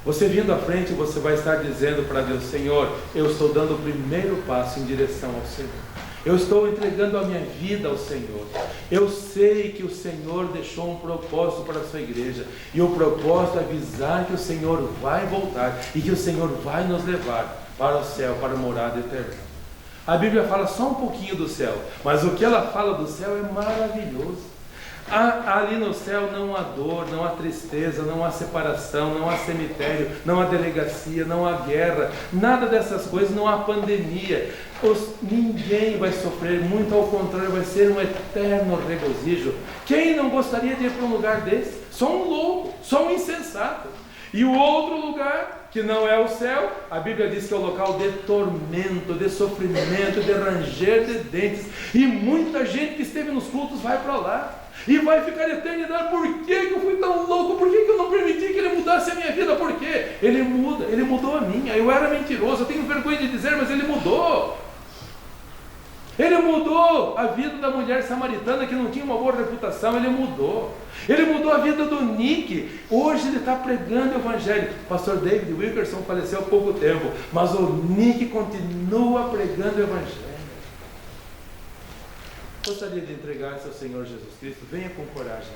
Você vindo à frente, você vai estar dizendo para Deus: Senhor, eu estou dando o primeiro passo em direção ao Senhor. Eu estou entregando a minha vida ao Senhor. Eu sei que o Senhor deixou um propósito para a sua igreja. E o propósito é avisar que o Senhor vai voltar e que o Senhor vai nos levar para o céu, para a morada eterna. A Bíblia fala só um pouquinho do céu, mas o que ela fala do céu é maravilhoso. Ali no céu não há dor, não há tristeza, não há separação, não há cemitério, não há delegacia, não há guerra, nada dessas coisas, não há pandemia. Ninguém vai sofrer, muito ao contrário, vai ser um eterno regozijo. Quem não gostaria de ir para um lugar desse? Só um louco, só um insensato. E o outro lugar, que não é o céu, a Bíblia diz que é o local de tormento, de sofrimento, de ranger de dentes. E muita gente que esteve nos cultos vai para lá. E vai ficar eternidade. Por que eu fui tão louco? Por que eu não permiti que Ele mudasse a minha vida? Por quê? Ele muda, Ele mudou a minha. Eu era mentiroso, eu tenho vergonha de dizer, mas Ele mudou. Ele mudou a vida da mulher samaritana que não tinha uma boa reputação. Ele mudou. Ele mudou a vida do Nick. Hoje ele está pregando o Evangelho. O pastor David Wilkerson faleceu há pouco tempo, mas o Nick continua pregando o Evangelho. Gostaria de entregar-se ao Senhor Jesus Cristo? Venha com coragem.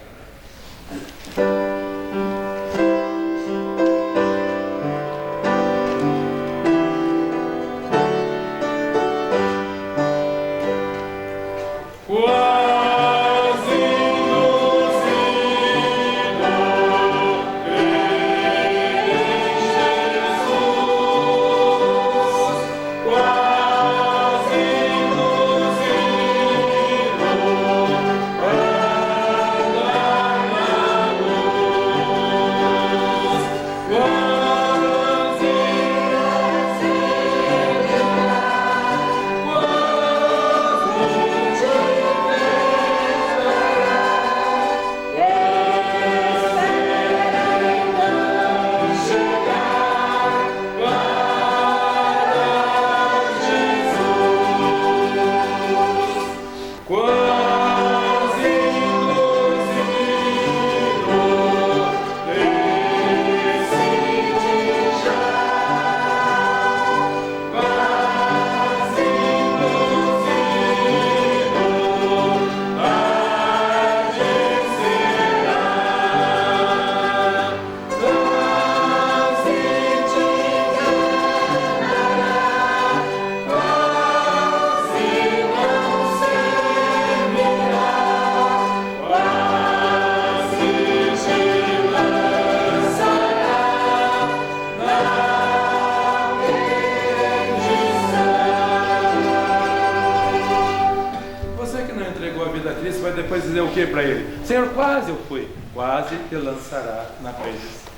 depois dizer o que para ele? Senhor, quase eu fui. Quase te lançará na perdição.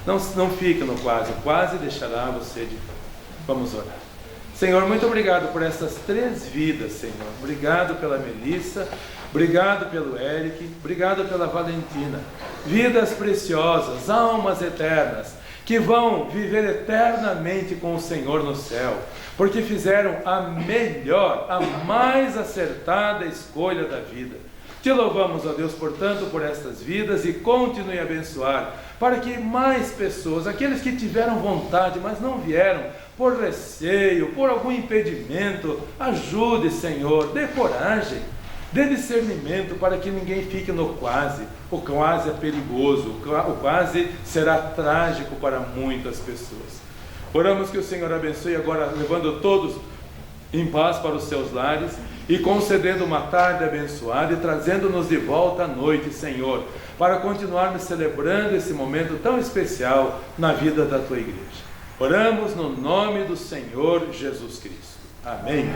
Não fique no quase, o quase deixará você de fora. Vamos orar. Senhor, muito obrigado por essas 3 vidas, Senhor. Obrigado pela Melissa, obrigado pelo Eric, obrigado pela Valentina. Vidas preciosas, almas eternas, que vão viver eternamente com o Senhor no céu, porque fizeram a melhor, a mais acertada escolha da vida. Te louvamos, ó Deus, portanto, por estas vidas e continue a abençoar, para que mais pessoas, aqueles que tiveram vontade, mas não vieram, por receio, por algum impedimento, ajude, Senhor, dê coragem, dê discernimento para que ninguém fique no quase. O quase é perigoso, o quase será trágico para muitas pessoas. Oramos que o Senhor abençoe agora, levando todos em paz para os seus lares e concedendo uma tarde abençoada e trazendo-nos de volta à noite, Senhor, para continuarmos celebrando esse momento tão especial na vida da Tua Igreja. Oramos no nome do Senhor Jesus Cristo. Amém.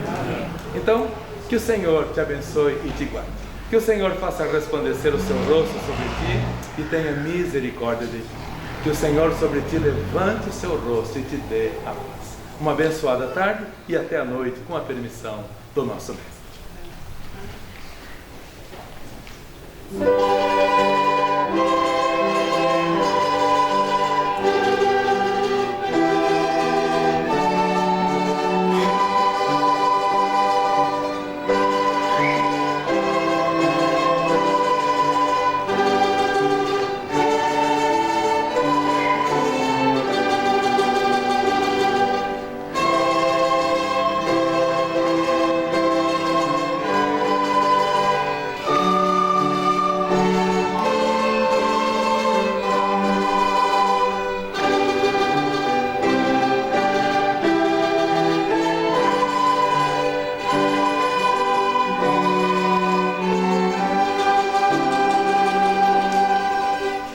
Então, que o Senhor te abençoe e te guarde. Que o Senhor faça resplandecer o seu rosto sobre ti e tenha misericórdia de ti. Que o Senhor sobre ti levante o seu rosto e te dê a paz. Uma abençoada tarde e até a noite, com a permissão do nosso Mestre.